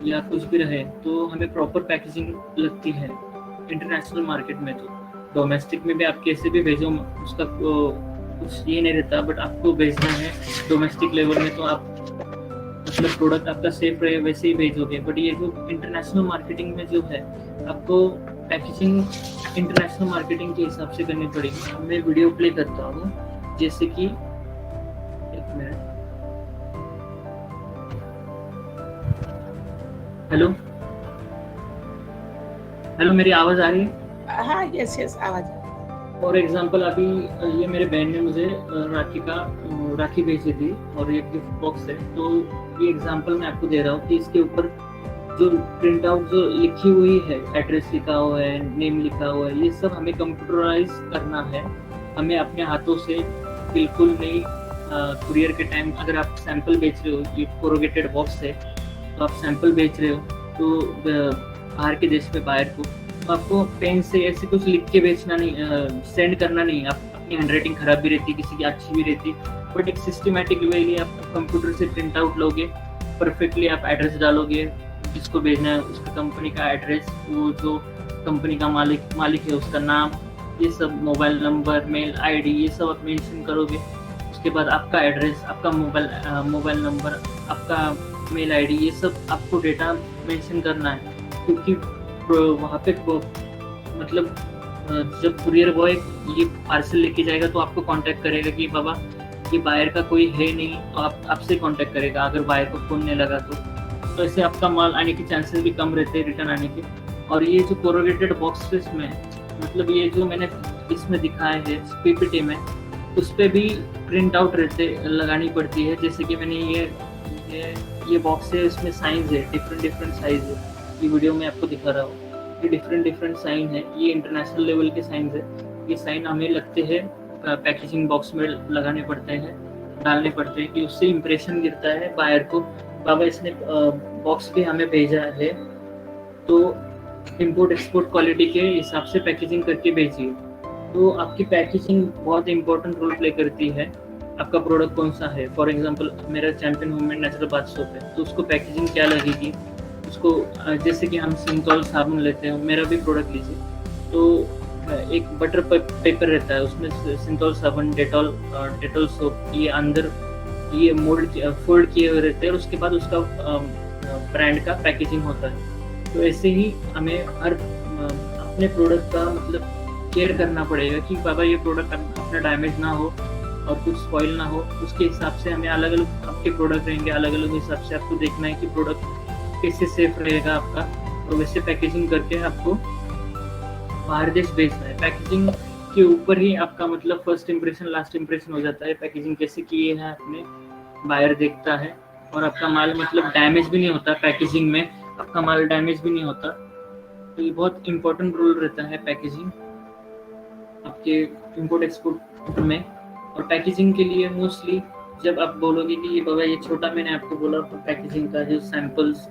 या कुछ भी रहे, तो हमें प्रॉपर पैकेजिंग लगती है इंटरनेशनल मार्केट में। तो डोमेस्टिक में भी आप कैसे भी भेजो उसका कुछ ये नहीं रहता, बट आपको भेजना है डोमेस्टिक लेवल में तो आप मतलब प्रोडक्ट आपका सेफ रहे वैसे ही भेजोगे। बट ये जो इंटरनेशनल मार्केटिंग में जो है, आपको पैकेजिंग इंटरनेशनल मार्केटिंग के हिसाब से करनी पड़ेगी। मैं वीडियो प्ले करता हूँ, जैसे कि एक मिनट। हेलो, मेरी आवाज आ रही है? हाँ, यस आवाज। फॉर एग्जांपल अभी ये मेरे बहन ने मुझे राखी भेजी थी और ये गिफ्ट बॉक्स है। तो ये एग्जांपल मैं आपको दे रहा हूँ कि इसके ऊपर जो प्रिंट आउट जो लिखी हुई है, एड्रेस लिखा हुआ है, नेम लिखा हुआ है, ये सब हमें कंप्यूटराइज करना है। हमें अपने हाथों से बिल्कुल नहीं, कुरियर के टाइम अगर आप सैंपल बेच रहे हो, ये कोरोगेटेड बॉक्स है, तो आप सैंपल बेच रहे हो तो बाहर के देश में बायर को, तो आपको पेन से ऐसे कुछ लिख के बेचना नहीं, सेंड करना नहीं। आप अपनी हैंडराइटिंग खराब भी रहती, किसी की अच्छी भी रहती, बट एक सिस्टमेटिक वे आप कंप्यूटर से प्रिंट आउट लोगे, परफेक्टली आप एड्रेस डालोगे जिसको भेजना है, उसकी कंपनी का एड्रेस, वो जो कंपनी का मालिक है उसका नाम, ये सब, मोबाइल नंबर, मेल आईडी, ये सब आप मेंशन करोगे। उसके बाद आपका एड्रेस, आपका मोबाइल नंबर, आपका मेल आईडी, ये सब आपको डेटा मेंशन करना है। क्योंकि वहाँ पे मतलब जब कुरियर बॉय ये पार्सल लेके जाएगा तो आपको कांटेक्ट करेगा कि बाबा ये बायर का कोई है नहीं, तो आपसे कांटेक्ट करेगा अगर बायर को फोन नहीं लगा तो ऐसे आपका माल आने के चांसेस भी कम रहते हैं, रिटर्न आने के। और ये जो कोरोगेटेड बॉक्सेस में, मतलब ये जो मैंने इसमें दिखाया है पीपीटी में, उस पर भी प्रिंट आउट लगानी पड़ती है। जैसे कि मैंने ये बॉक्स है, इसमें साइज है, डिफरेंट साइज है, ये वीडियो में आपको दिखा रहा हूँ। ये डिफरेंट साइन है, ये इंटरनेशनल लेवल के साइन है। ये साइन हमें लगते हैं पैकेजिंग बॉक्स में लगाने पड़ते हैं, डालने पड़ते हैं कि उससे इम्प्रेशन गिरता है बायर को, बाबा इसने बॉक्स भी हमें भेजा है तो इंपोर्ट एक्सपोर्ट क्वालिटी के हिसाब से पैकेजिंग करके भेजिए। तो आपकी पैकेजिंग बहुत इंपॉर्टेंट रोल प्ले करती है। आपका प्रोडक्ट कौन सा है, फॉर एग्जांपल मेरा champion homemade natural bath soap है, तो उसको पैकेजिंग क्या लगेगी, उसको जैसे कि हम सिंथॉल साबुन लेते हैं, मेरा भी प्रोडक्ट लीजिए, तो एक बटर पेपर रहता है, उसमें सिंथॉल साबुन, डेटॉल सोप, ये अंदर ये फोल्ड किए हुए रहते हैं, और उसके बाद उसका ब्रांड का पैकेजिंग होता है। तो ऐसे ही हमें हर अपने प्रोडक्ट का मतलब केयर करना पड़ेगा कि बाबा ये प्रोडक्ट अपना डैमेज ना हो, और कुछ स्पॉइल ना हो, उसके हिसाब से हमें अलग अलग आपके प्रोडक्ट रहेंगे, अलग अलग हिसाब से आपको देखना है कि प्रोडक्ट कैसे सेफ रहेगा आपका, और वैसे पैकेजिंग करके आपको बाहर देश भेजना है। पैकेजिंग के ऊपर ही आपका मतलब फर्स्ट इंप्रेशन लास्ट इंप्रेशन हो जाता है। पैकेजिंग कैसे किए है आपने, बायर देखता है, और आपका माल मतलब डैमेज भी नहीं होता, पैकेजिंग में आपका माल डैमेज भी नहीं होता। तो ये बहुत इंपॉर्टेंट रोल रहता है पैकेजिंग आपके इंपोर्ट एक्सपोर्ट में। और पैकेजिंग के लिए मोस्टली जब आप बोलोगे कि ये बाबा ये छोटा, मैंने आपको बोला पैकेजिंग का जो सैंपल्स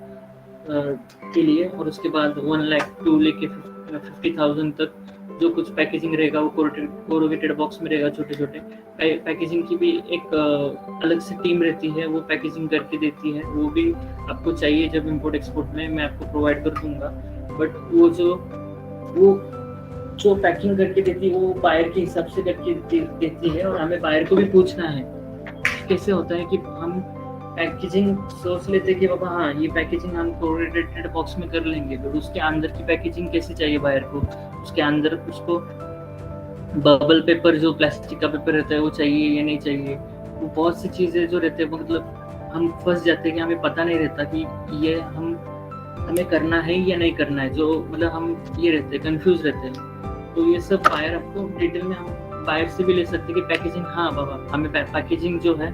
के लिए, और उसके बाद 1 लाख 2 लेके 50,000 तक जो कुछ पैकेजिंग रहेगा वो कोरोगेटेड बॉक्स में रहेगा, छोटे छोटे। पैकेजिंग की भी एक अलग से टीम रहती है, वो पैकेजिंग करके देती है, वो भी आपको चाहिए जब इंपोर्ट एक्सपोर्ट में, मैं आपको प्रोवाइड कर दूंगा। बट वो जो पैकिंग करके देती है वो बायर के हिसाब से करके देती है, और हमें बायर को भी पूछना है। कैसे होता है कि हम पैकेजिंग सोच लेते कि बाबा हाँ ये पैकेजिंग हम कोरिलेटेड बॉक्स में कर लेंगे, बट उसके अंदर की पैकेजिंग कैसे चाहिए बायर को, उसके अंदर उसको बबल पेपर जो प्लास्टिक का पेपर रहता है वो चाहिए या नहीं चाहिए, वो बहुत सी चीज़ें जो रहते हैं मतलब हम फंस जाते हैं कि हमें पता नहीं रहता कि ये हमें करना है या नहीं करना है, जो मतलब हम ये रहते हैं कंफ्यूज रहते हैं। तो ये सब बायर आपको डिटेल में हम बायर से भी ले सकते हैं कि पैकेजिंग हाँ बाबा हमें पैकेजिंग जो है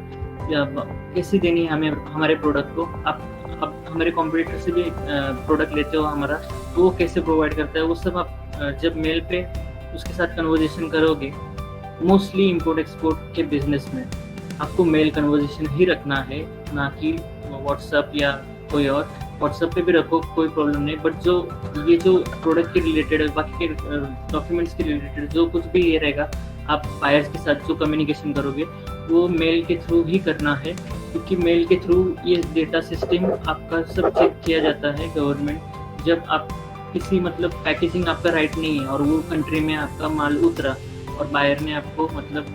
कैसी देनी है हमें हमारे प्रोडक्ट को। आप हमारे कॉम्पिटिटर से भी प्रोडक्ट लेते हो हमारा, तो वो कैसे प्रोवाइड करता है वो सब आप जब मेल पे उसके साथ कन्वर्जेशन करोगे। मोस्टली इंपोर्ट एक्सपोर्ट के बिजनेस में आपको मेल कन्वर्जेशन ही रखना है, ना कि व्हाट्सएप या कोई और। व्हाट्सएप पे भी रखो कोई प्रॉब्लम नहीं, बट जो प्रोडक्ट के रिलेटेड बाकी के डॉक्यूमेंट्स के रिलेटेड जो कुछ भी ये रहेगा, आप बायर्स के साथ जो कम्युनिकेशन करोगे वो मेल के थ्रू ही करना है, क्योंकि मेल के थ्रू ये डेटा सिस्टम आपका सब चेक किया जाता है गवर्नमेंट। जब आप किसी मतलब पैकेजिंग आपका राइट नहीं है और वो कंट्री में आपका माल उतरा और बायर ने आपको मतलब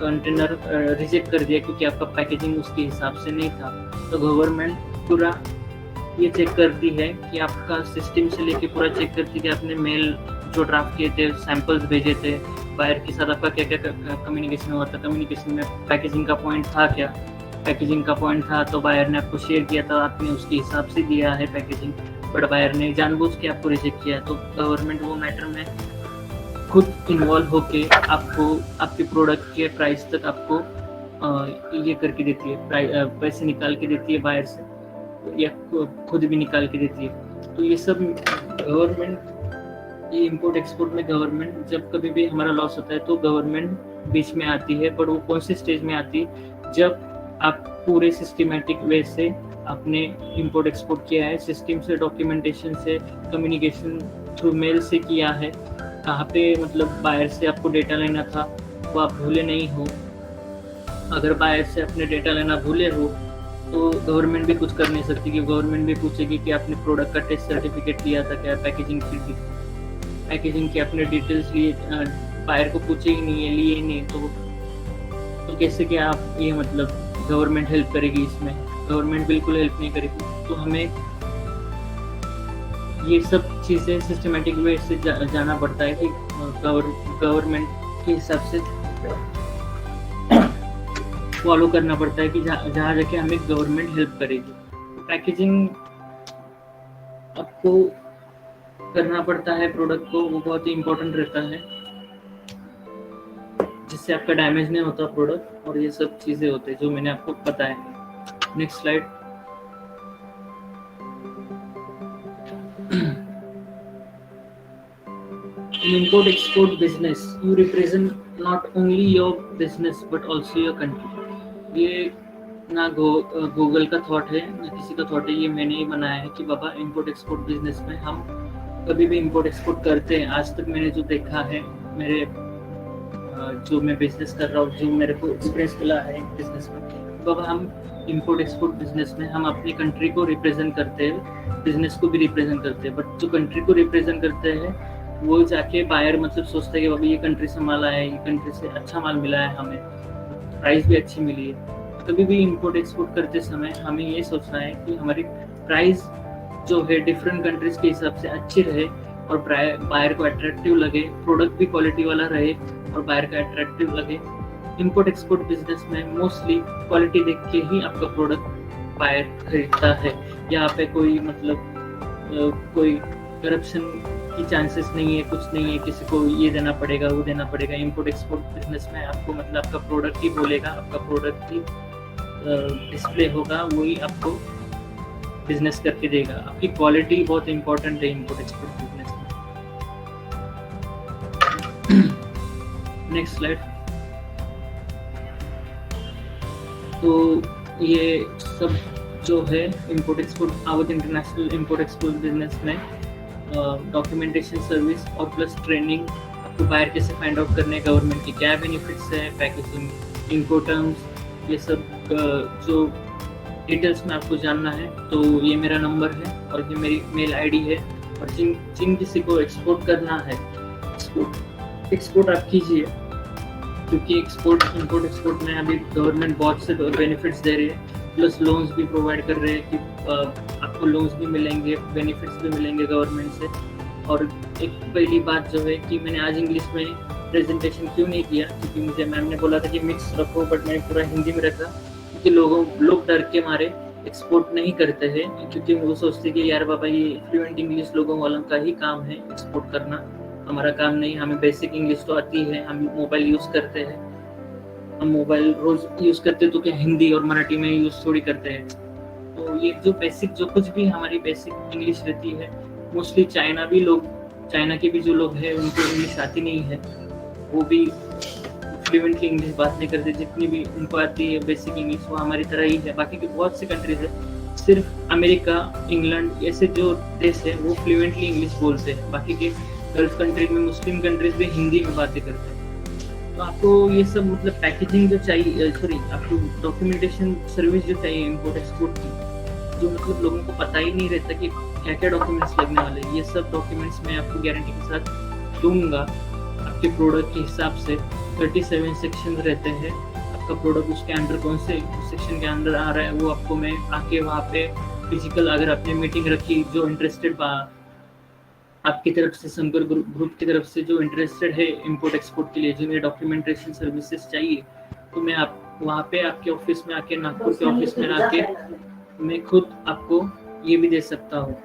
कंटेनर रिजेक्ट कर दिया क्योंकि आपका पैकेजिंग उसके हिसाब से नहीं था, तो गवर्नमेंट पूरा ये चेक करती है कि आपका सिस्टम से लेके पूरा चेक करती है कि आपने मेल जो ड्राफ्ट किए थे, सैंपल्स भेजे थे, बायर के साथ आपका क्या क्या कम्युनिकेशन हुआ था, कम्युनिकेशन में पैकेजिंग का पॉइंट था क्या, पैकेजिंग का पॉइंट था तो बायर ने आपको शेयर किया था, आपने उसके हिसाब से दिया है पैकेजिंग, बट बायर ने जानबूझ के आपको रिजेक्ट किया, तो गवर्नमेंट वो मैटर में खुद इन्वॉल्व होके आपको आपके प्रोडक्ट के प्राइस तक आपको ये करके देती है, पैसे निकाल के देती है बायर से या खुद भी निकाल के देती है। तो ये सब गवर्नमेंट, ये इंपोर्ट एक्सपोर्ट में गवर्नमेंट जब कभी भी हमारा लॉस होता है तो गवर्नमेंट बीच में आती है, पर वो कौन से स्टेज में आती है, जब आप पूरे सिस्टमेटिक वे से आपने इंपोर्ट एक्सपोर्ट किया है, सिस्टम से, डॉक्यूमेंटेशन से, कम्युनिकेशन थ्रू मेल से किया है, कहाँ पे मतलब बायर से आपको डेटा लेना था वो आप भूले नहीं हो। अगर बायर से अपने डेटा लेना भूले हो तो गवर्नमेंट भी कुछ कर नहीं सकती, कि गवर्नमेंट भी पूछेगी कि आपने प्रोडक्ट का टेस्ट सर्टिफिकेट लिया था क्या, पैकेजिंग की अपने डिटेल्स लिए, बायर को पूछे ही नहीं है, लिए ही नहीं, तो कैसे क्या आप ये मतलब गवर्नमेंट हेल्प करेगी इसमें? गवर्नमेंट बिल्कुल हेल्प नहीं करेगी। तो हमें ये सब चीज़ें सिस्टमेटिक वे से जाना पड़ता है कि गवर्नमेंट के हिसाब से फॉलो करना पड़ता है कि जहाँ जाके हमें गवर्नमेंट हेल्प करेगी। पैकेजिंग आपको करना पड़ता है प्रोडक्ट को, वो बहुत ही इम्पोर्टेंट रहता है जिससे आपका डैमेज नहीं होता प्रोडक्ट, और ये सब चीज़ें होते हैं जो मैंने आपको बताया है। Next slide. In import export business you represent not only your business but also your country। ये ना गूगल का थॉट है ना किसी का थॉट है, ये मैंने ही बनाया है कि बाबा इंपोर्ट एक्सपोर्ट बिजनेस में हम कभी भी इंपोर्ट एक्सपोर्ट करते हैं। आज तक मैंने जो देखा है, मेरे जो मैं बिजनेस कर रहा हूँ, जो मेरे को एक्सपीरियंस मिला है बिजनेस में, बाबा हम इंपोर्ट एक्सपोर्ट बिजनेस में हम अपनी कंट्री को रिप्रेजेंट करते हैं, बिजनेस को भी रिप्रेजेंट करते हैं, बट जो कंट्री को रिप्रेजेंट करते हैं वो जाके बायर मतलब सोचता है कि बाबा ये कंट्री से माल आया है, ये कंट्री से अच्छा माल मिला है, हमें प्राइस भी अच्छी मिली है। कभी भी इंपोर्ट एक्सपोर्ट करते समय हमें ये सोचना है कि हमारी प्राइस जो है डिफरेंट कंट्रीज के हिसाब से अच्छी रहे और बायर को अट्रैक्टिव लगे, प्रोडक्ट भी क्वालिटी वाला रहे और बायर का अट्रैक्टिव लगे, इंपोर्ट एक्सपोर्ट बिजनेस में मोस्टली क्वालिटी देख के ही आपका प्रोडक्ट बायर खरीदता है। यहाँ पे कोई मतलब कोई करप्शन की चांसेस नहीं है, कुछ नहीं है, किसी को ये देना पड़ेगा वो देना पड़ेगा। इंपोर्ट एक्सपोर्ट बिजनेस में आपको मतलब आपका प्रोडक्ट ही बोलेगा, आपका प्रोडक्ट ही डिस्प्ले होगा, वही आपको बिजनेस करके देगा। आपकी क्वालिटी बहुत इंपॉर्टेंट है इंपोर्ट एक्सपोर्ट बिजनेस में। Next slide. तो ये सब जो है इंपोर्ट एक्सपोर्ट आवत इंटरनेशनल इंपोर्ट एक्सपोर्ट बिजनेस में डॉक्यूमेंटेशन सर्विस और प्लस ट्रेनिंग, आपको बायर कैसे फाइंड आउट करने, गवर्नमेंट की क्या बेनिफिट्स है, पैकेजिंग, इनकोटर्म्स, ये सब जो डिटेल्स में आपको जानना है। तो ये मेरा नंबर है और ये मेरी मेल आईडी है। और जिन किसी को एक्सपोर्ट करना है, एक्सपोर्ट आप कीजिए, क्योंकि इंपोर्ट एक्सपोर्ट में अभी गवर्नमेंट बहुत से बेनिफिट्स दे रही है, प्लस लोन्स भी प्रोवाइड कर रहे हैं कि आपको लोन्स भी मिलेंगे, बेनिफिट्स भी मिलेंगे गवर्नमेंट से। और एक पहली बात जो है कि मैंने आज इंग्लिश में प्रेजेंटेशन क्यों नहीं किया, क्योंकि मुझे मैम ने बोला था कि मिक्स रखो, बट मैंने पूरा हिंदी में रखा, क्योंकि लोग डर के मारे एक्सपोर्ट नहीं करते हैं, क्योंकि वो सोचते कि यार बाबा ये फ्लुएंट इंग्लिश लोगों वालों का ही काम है एक्सपोर्ट करना, हमारा काम नहीं, हमें बेसिक इंग्लिश तो आती है, हम मोबाइल यूज़ करते हैं, हम मोबाइल रोज यूज़ करते हैं, तो क्या हिंदी और मराठी में यूज़ थोड़ी करते हैं। तो ये जो बेसिक जो कुछ भी हमारी बेसिक इंग्लिश रहती है, मोस्टली चाइना के भी जो लोग हैं उनको इंग्लिश आती नहीं है, वो भी फ्लुएंटली इंग्लिश बात नहीं करते, जितनी भी उनको आती है बेसिक इंग्लिश वो हमारी तरह ही है। बाकी के बहुत से कंट्रीज है, सिर्फ अमेरिका, इंग्लैंड ऐसे जो देश है वो फ्लुएंटली इंग्लिश बोलते हैं, बाकी के गल्फ कंट्रीज में, मुस्लिम कंट्रीज में हिंदी में बातें करते हैं। तो आपको ये सब मतलब पैकेजिंग जो चाहिए, आपको डॉक्यूमेंटेशन सर्विस जो चाहिए इंपोर्ट एक्सपोर्ट की, जो मतलब लोगों को पता ही नहीं रहता कि क्या क्या डॉक्यूमेंट्स लगने वाले हैं, ये सब डॉक्यूमेंट्स मैं आपको गारंटी के साथ दूंगा। आपके प्रोडक्ट के हिसाब से 37 सेक्शन रहते हैं, आपका प्रोडक्ट उसके अंदर कौन से सेक्शन के अंदर आ रहा है वो आपको मैं आके वहाँ पे फिजिकल, अगर आपने मीटिंग रखी, जो इंटरेस्टेड आपकी तरफ से संपर्क ग्रुप की तरफ से जो इंटरेस्टेड है इंपोर्ट एक्सपोर्ट के लिए, जिन्हें डॉक्यूमेंटेशन सर्विसेज चाहिए, तो मैं आप वहाँ पे आपके ऑफिस में आके, नागपुर के ऑफिस में आके मैं खुद आपको ये भी दे सकता हूँ,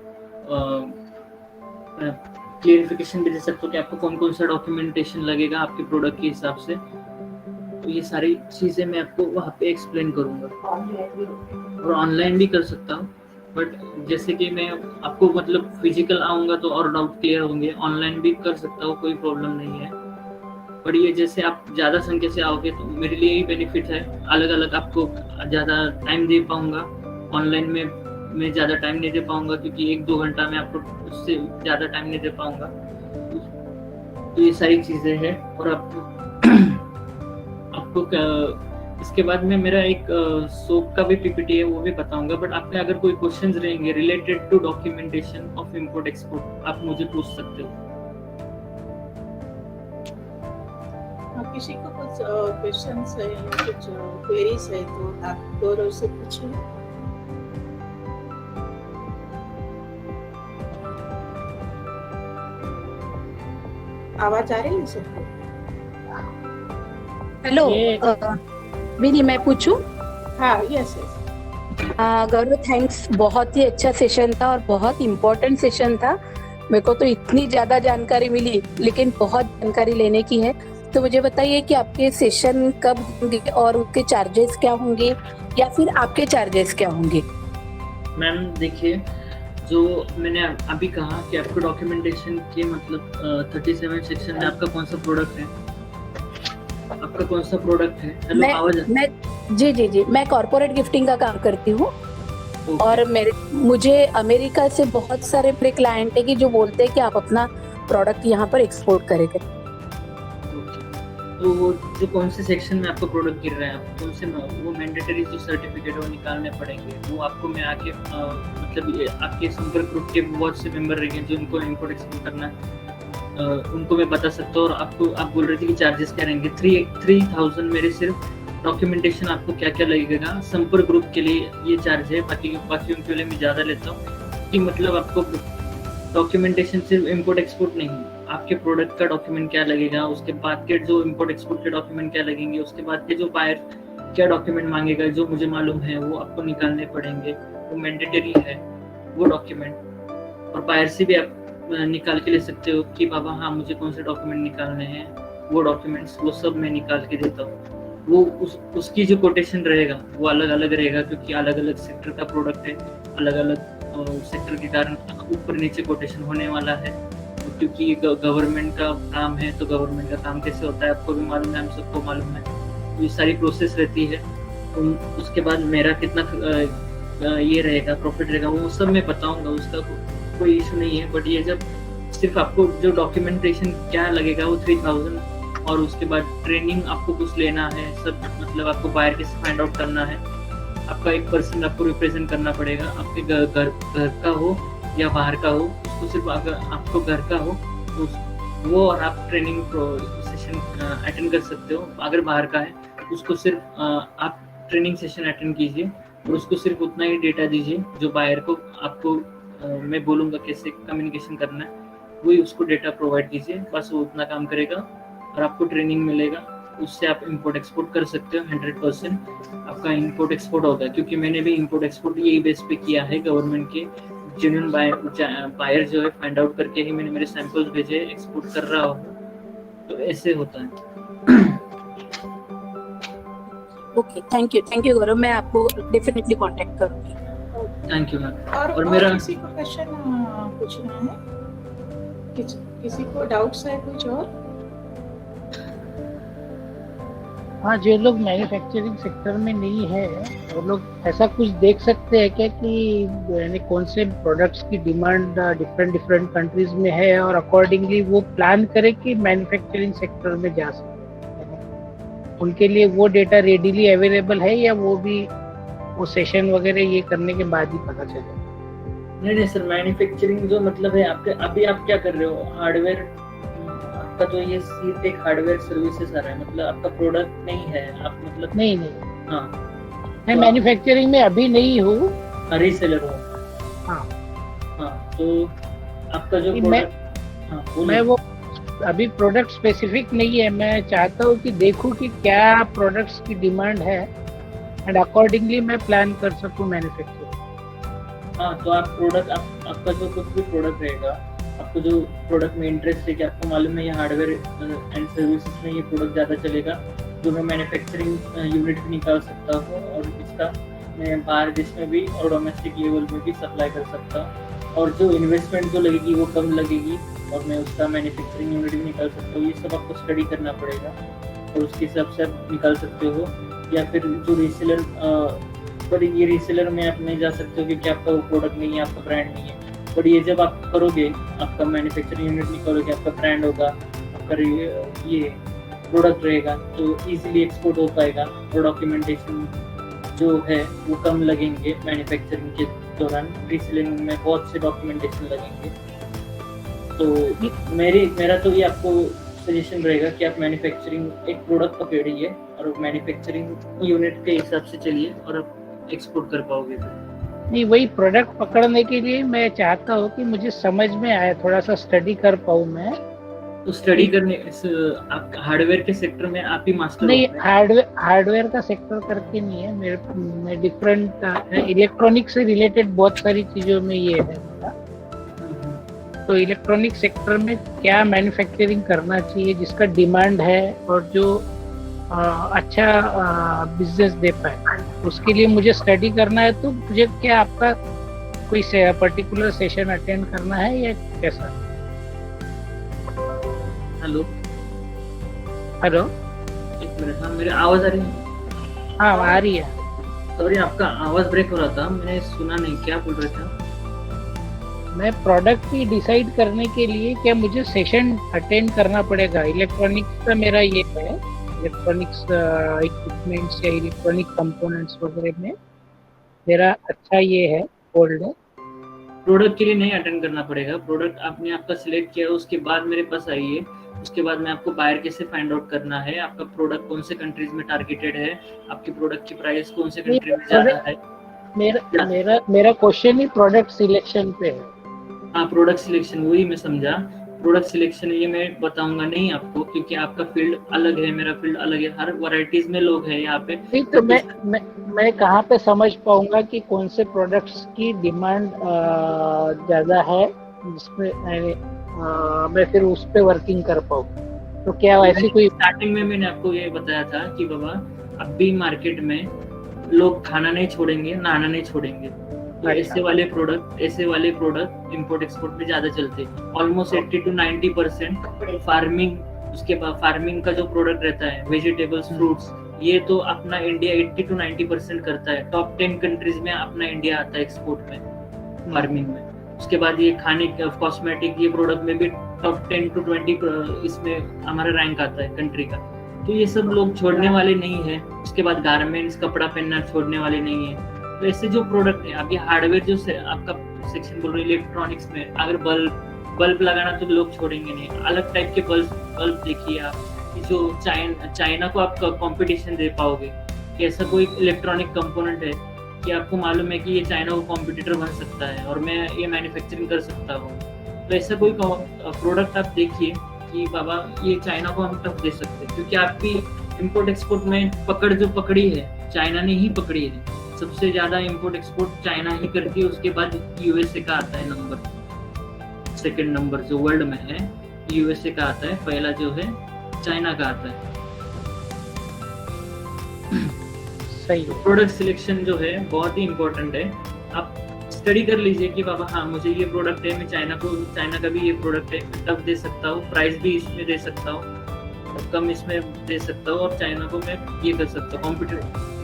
क्लियरिफिकेशन भी दे सकता हूँ कि आपको कौन कौन सा डॉक्यूमेंटेशन लगेगा आपके प्रोडक्ट के हिसाब से। तो ये सारी चीज़ें मैं आपको वहाँ पे एक्सप्लेन करूँगा, और ऑनलाइन भी कर सकता हूँ, बट जैसे कि मैं आपको मतलब फिजिकल आऊँगा तो और डाउट क्लियर होंगे, ऑनलाइन भी कर सकता हूँ, कोई प्रॉब्लम नहीं है। पर ये जैसे आप ज़्यादा संख्या से आओगे तो मेरे लिए ही बेनिफिट है, अलग अलग आपको ज़्यादा टाइम दे पाऊँगा। ऑनलाइन में मैं ज़्यादा टाइम नहीं दे पाऊँगा, क्योंकि 1-2 घंटा में आपको उससे ज़्यादा टाइम नहीं दे पाऊँगा। तो ये सारी चीज़ें हैं। और आपको इसके बाद में मेरा एक सोप का भी पीपीटी है, वो भी बताऊंगा, बट आपके अगर कोई क्वेश्चंस रहेंगे related to documentation of import export, आप मुझे पूछ सकते हो। किसी को कुछ क्वेश्चंस है या कुछ क्वेरीज है तो आप गौरव से पूछिए। आवाज आ रही है सबको? हेलो विनी, मैं पूछूं? हाँ, यस। गौरव, थैंक्स, बहुत ही अच्छा सेशन था और बहुत इम्पोर्टेंट सेशन था। मेरे को तो इतनी ज्यादा जानकारी मिली, लेकिन बहुत जानकारी लेने की है। तो मुझे बताइए कि आपके सेशन कब होंगे और उसके चार्जेस क्या होंगे, या फिर आपके चार्जेस क्या होंगे? मैम देखिए, जो मैंने अभी कहा कि आपको डॉक्यूमेंटेशन के मतलब 37 सेक्शन में आपका कौन सा प्रोडक्ट है, आपका कौन सा प्रोडक्ट है। हेलो, आवाज? जी, मैं कॉर्पोरेट गिफ्टिंग का काम करती हूँ। और मुझे अमेरिका से बहुत सारे मेरे क्लाइंट है कि जो बोलते हैं कि आप अपना प्रोडक्ट यहाँ पर एक्सपोर्ट करेंगे। तो वो जो कौन से सेक्शन में आपका प्रोडक्ट गिर रहा है, आप कौन से वो मैंडेटरी जो सर्टिफिकेट है वो निकालने पड़ेंगे, वो आपको मैं आके मतलब आपके संपर्क ग्रुप के बहुत से मेंबर रहेंगे जो उनको इंपोर्ट एक्सपोर्ट करना है, उनको मैं बता सकता हूँ। और आपको आप बोल रहे थे कि चार्जेस क्या रहेंगे, 3000 मेरे सिर्फ डॉक्यूमेंटेशन आपको क्या क्या लगेगा, संपर्क ग्रुप के लिए ये चार्ज है, बाकी उनके लिए मैं ज़्यादा लेता हूँ कि मतलब आपको डॉक्यूमेंटेशन सिर्फ इंपोर्ट एक्सपोर्ट नहीं, आपके प्रोडक्ट का डॉक्यूमेंट क्या लगेगा, उसके बाद के जो इम्पोर्ट एक्सपोर्ट के डॉक्यूमेंट क्या लगेंगे, उसके बाद के जो बायर क्या डॉक्यूमेंट मांगेगा जो मुझे मालूम है वो आपको निकालने पड़ेंगे, वो मैंडेटरी है वो डॉक्यूमेंट। और बायर से भी आप निकाल के ले सकते हो कि बाबा हाँ मुझे कौन से डॉक्यूमेंट निकालने हैं, वो डॉक्यूमेंट्स वो सब मैं निकाल के देता हूँ। वो उसकी जो कोटेशन रहेगा वो अलग अलग रहेगा, क्योंकि अलग अलग सेक्टर का प्रोडक्ट है, अलग अलग सेक्टर के कारण ऊपर नीचे कोटेशन होने वाला है। क्योंकि गवर्नमेंट का काम है तो गवर्नमेंट का काम कैसे होता है आपको भी मालूम है, हम सबको मालूम है। ये सारी प्रोसेस रहती है। उसके बाद मेरा कितना ये रहेगा, प्रॉफिट रहेगा, वो सब मैं बताऊंगा, उसका कोई इशू नहीं है। बट ये जब सिर्फ आपको जो डॉक्यूमेंटेशन क्या लगेगा वो 3000, और उसके बाद ट्रेनिंग आपको कुछ लेना है सब, मतलब आपको बायर के फाइंड आउट करना है, आपका एक पर्सन आपको रिप्रेजेंट करना पड़ेगा, आपके घर का हो या बाहर का हो, उसको सिर्फ अगर आपको घर का हो तो वो और आप ट्रेनिंग सेशन अटेंड कर सकते हो। अगर बाहर का है उसको सिर्फ आप ट्रेनिंग सेशन अटेंड कीजिए और उसको सिर्फ उतना ही डेटा दीजिए जो बायर को आपको मैं बोलूँगा कैसे कम्युनिकेशन करना है, वही उसको डेटा प्रोवाइड कीजिए, बस वो उतना काम करेगा और आपको ट्रेनिंग मिलेगा। उससे आप इंपोर्ट एक्सपोर्ट कर सकते हो। 100% आपका इंपोर्ट एक्सपोर्ट होगा, क्योंकि मैंने भी इंपोर्ट एक्सपोर्ट यही बेस पे किया है। गवर्नमेंट के जेन्युइन बायर जो है फाइंड आउट करके ही मैंने मेरे सैंपल्स भेजे, एक्सपोर्ट कर रहा हूँ, तो ऐसे होता है। ओके, थैंक यू गौरव, मैं आपको डेफिनेटली कांटेक्ट करूंगी। Thank you ma'am. और मेरा किसी को क्वेश्चन पूछना है, किसी को डाउट्स है कुछ और? हाँ, जो लोग मैन्युफैक्चरिंग सेक्टर में नहीं है वो लोग ऐसा कुछ देख सकते हैं क्या कि यानी कौन से प्रोडक्ट्स की डिमांड डिफरेंट कंट्रीज में है और अकॉर्डिंगली वो प्लान करे कि मैन्युफैक्चरिंग सेक्टर में जा सकते, उनके लिए वो डेटा रेडीली अवेलेबल है या वो भी वो सेशन वगैरह ये करने के बाद ही पता चले? नहीं सर, मैन्युफैक्चरिंग जो मतलब है आपके अभी आप क्या कर रहे हो, हार्डवेयर आपका तो ये सिर्फ एक हार्डवेयर सर्विसेज आ रहा है, मतलब आपका प्रोडक्ट नहीं है, आप मतलब नहीं हाँ मैं मैन्युफैक्चरिंग में अभी नहीं हूँ, रीसेलर हो। हाँ तो आपका जो प्रोडक्ट मैं वो अभी प्रोडक्ट स्पेसिफिक नहीं है, मैं चाहता हूँ कि देखूँ कि क्या प्रोडक्ट्स की डिमांड है एंड अकॉर्डिंगली मैं प्लान कर सकूँ मैन्युफैक्चरिंग। तो आप प्रोडक्ट आपका जो कुछ भी प्रोडक्ट रहेगा, आपको जो प्रोडक्ट में इंटरेस्ट है कि आपको मालूम है ये हार्डवेयर एंड सर्विसेज में ये प्रोडक्ट ज़्यादा चलेगा, जो मैं मैन्युफैक्चरिंग यूनिट भी निकाल सकता हूँ और इसका मैं बाहर देश में भी और डोमेस्टिक लेवल में भी सप्लाई कर सकता हूँ, और जो इन्वेस्टमेंट जो लगेगी वो कम लगेगी और मैं उसका मैन्युफैक्चरिंग यूनिट भी निकाल सकता हूँ। ये सब आपको स्टडी करना पड़ेगा और उसके हिसाब से आप निकाल सकते हो। या फिर जो रीसेलर, पर ये रीसेलर में आप नहीं जा सकते हो क्योंकि आपका वो प्रोडक्ट नहीं है, आपका ब्रांड नहीं है। पर ये जब आप करोगे, आपका मैन्युफैक्चरिंग यूनिट निकालोगे, आपका ब्रांड होगा, आपका ये प्रोडक्ट रहेगा तो इजीली एक्सपोर्ट हो पाएगा और डॉक्यूमेंटेशन जो है वो कम लगेंगे। मैन्युफैक्चरिंग के दौरान रीसेलिंग में बहुत से डॉक्यूमेंटेशन लगेंगे। तो मेरा तो ये आपको सजेशन रहेगा कि आप मैन्युफैक्चरिंग एक प्रोडक्ट पकड़िए और मैन्युफैक्चरिंग यूनिट के हिसाब से चलिए और आप एक्सपोर्ट कर पाओगे। नहीं, वही प्रोडक्ट पकड़ने के लिए मैं चाहता हूँ कि मुझे समझ में आए, थोड़ा सा स्टडी कर पाऊँ मैं। तो स्टडी करने आप हार्डवेयर के सेक्टर में आप ही मास्टर नहीं, हार्डवेयर का सेक्टर करके नहीं है मैं डिफरेंट इलेक्ट्रॉनिक से रिलेटेड बहुत सारी चीजों में ये है मेरा। तो इलेक्ट्रॉनिक सेक्टर में क्या मैन्युफैक्चरिंग करना चाहिए जिसका डिमांड है और जो अच्छा बिजनेस दे पाए, उसके लिए मुझे स्टडी करना है। तो मुझे क्या आपका कोई पर्टिकुलर सेशन अटेंड करना है या कैसा? हेलो एक मिनट, हाँ मेरी आवाज आ रही है? हाँ आ रही है। सॉरी, आपका आवाज ब्रेक हो रहा था, मैंने सुना नहीं, क्या बोल रहे थे? मैं प्रोडक्ट की डिसाइड करने के लिए क्या मुझे सेशन अटेंड करना पड़ेगा? इलेक्ट्रॉनिक्स का मेरा ये है, इलेक्ट्रॉनिक्स इक्विपमेंट्स या इलेक्ट्रॉनिक कंपोनेंट्स वगैरह में मेरा अच्छा ये है, होल्ड है। प्रोडक्ट के लिए नहीं अटेंड करना पड़ेगा। प्रोडक्ट आपने आपका सिलेक्ट किया, उसके बाद मेरे पास आइए, उसके बाद मैं आपको बायर कैसे फाइंड आउट करना है, आपका प्रोडक्ट कौन से कंट्रीज में टारगेटेड है, आपकी प्रोडक्ट की प्राइस कौन से कंट्री में जा रहा है। मेरा क्वेश्चन ही प्रोडक्ट सिलेक्शन पे है। हाँ, प्रोडक्ट सिलेक्शन, वही मैं समझा प्रोडक्ट सिलेक्शन ये मैं बताऊंगा नहीं आपको, क्योंकि आपका फील्ड अलग है, मेरा फील्ड अलग है, हर वैरायटीज में लोग हैं यहाँ पे। नहीं तो मैं कहाँ पे समझ पाऊंगा कि कौन से प्रोडक्ट्स की डिमांड ज़्यादा है जिसमें मैं फिर उस पे वर्किंग कर पाऊँ? तो क्या ऐसी कोई स्टार्टिंग में मैंने आपको ये बताया था कि बाबा अब भी मार्केट में लोग खाना नहीं छोड़ेंगे, नहाना नहीं छोड़ेंगे, तो ऐसे वाले प्रोडक्ट इंपोर्ट एक्सपोर्ट में ज्यादा चलते हैं। ऑलमोस्ट 80 to 90% फार्मिंग, उसके बाद फार्मिंग का जो प्रोडक्ट रहता है वेजिटेबल्स, फ्रूट्स, ये तो अपना इंडिया 80 to 90% करता है। टॉप 10 कंट्रीज में अपना इंडिया आता है एक्सपोर्ट में, फार्मिंग में। उसके बाद ये खाने कॉस्मेटिक ये प्रोडक्ट में भी टॉप 10 to 20 इसमें हमारा रैंक आता है कंट्री का। तो ये सब लोग छोड़ने वाले नहीं है। उसके बाद गारमेंट्स, कपड़ा पहनना छोड़ने वाले नहीं है। तो ऐसे जो प्रोडक्ट है, अभी हार्डवेयर जो आपका सेक्शन बोल रहे हैं, इलेक्ट्रॉनिक्स में अगर बल्ब लगाना तो लोग छोड़ेंगे नहीं। अलग टाइप के बल्ब देखिए आप, जो चाइना को आप कंपटीशन दे पाओगे कि ऐसा कोई इलेक्ट्रॉनिक कंपोनेंट है कि आपको मालूम है कि ये चाइना को कॉम्पिटिटर बन सकता है और मैं ये मैन्युफैक्चरिंग कर सकता हूँ। तो ऐसा कोई प्रोडक्ट आप देखिए कि बाबा ये चाइना को हम टफ दे सकते हैं, क्योंकि आपकी इंपोर्ट एक्सपोर्ट में पकड़ जो पकड़ी है चाइना ने ही पकड़ी है। सबसे ज्यादा इंपोर्ट एक्सपोर्ट चाइना ही करती है। उसके बाद यूएसए का आता है नंबर, सेकंड नंबर जो वर्ल्ड में है यूएसए का आता है, पहला जो है चाइना का आता है। सही है। प्रोडक्ट सिलेक्शन जो है बहुत ही इम्पोर्टेंट है। आप स्टडी कर लीजिए कि बाबा हाँ मुझे ये प्रोडक्ट है, मैं चाइना का भी ये प्रोडक्ट है, टफ दे सकता हूँ, प्राइस भी इसमें दे सकता हूँ, कम इसमें दे सकता हूँ, और चाइना को मैं ये कर सकता हूँ, कॉम्पिटिटर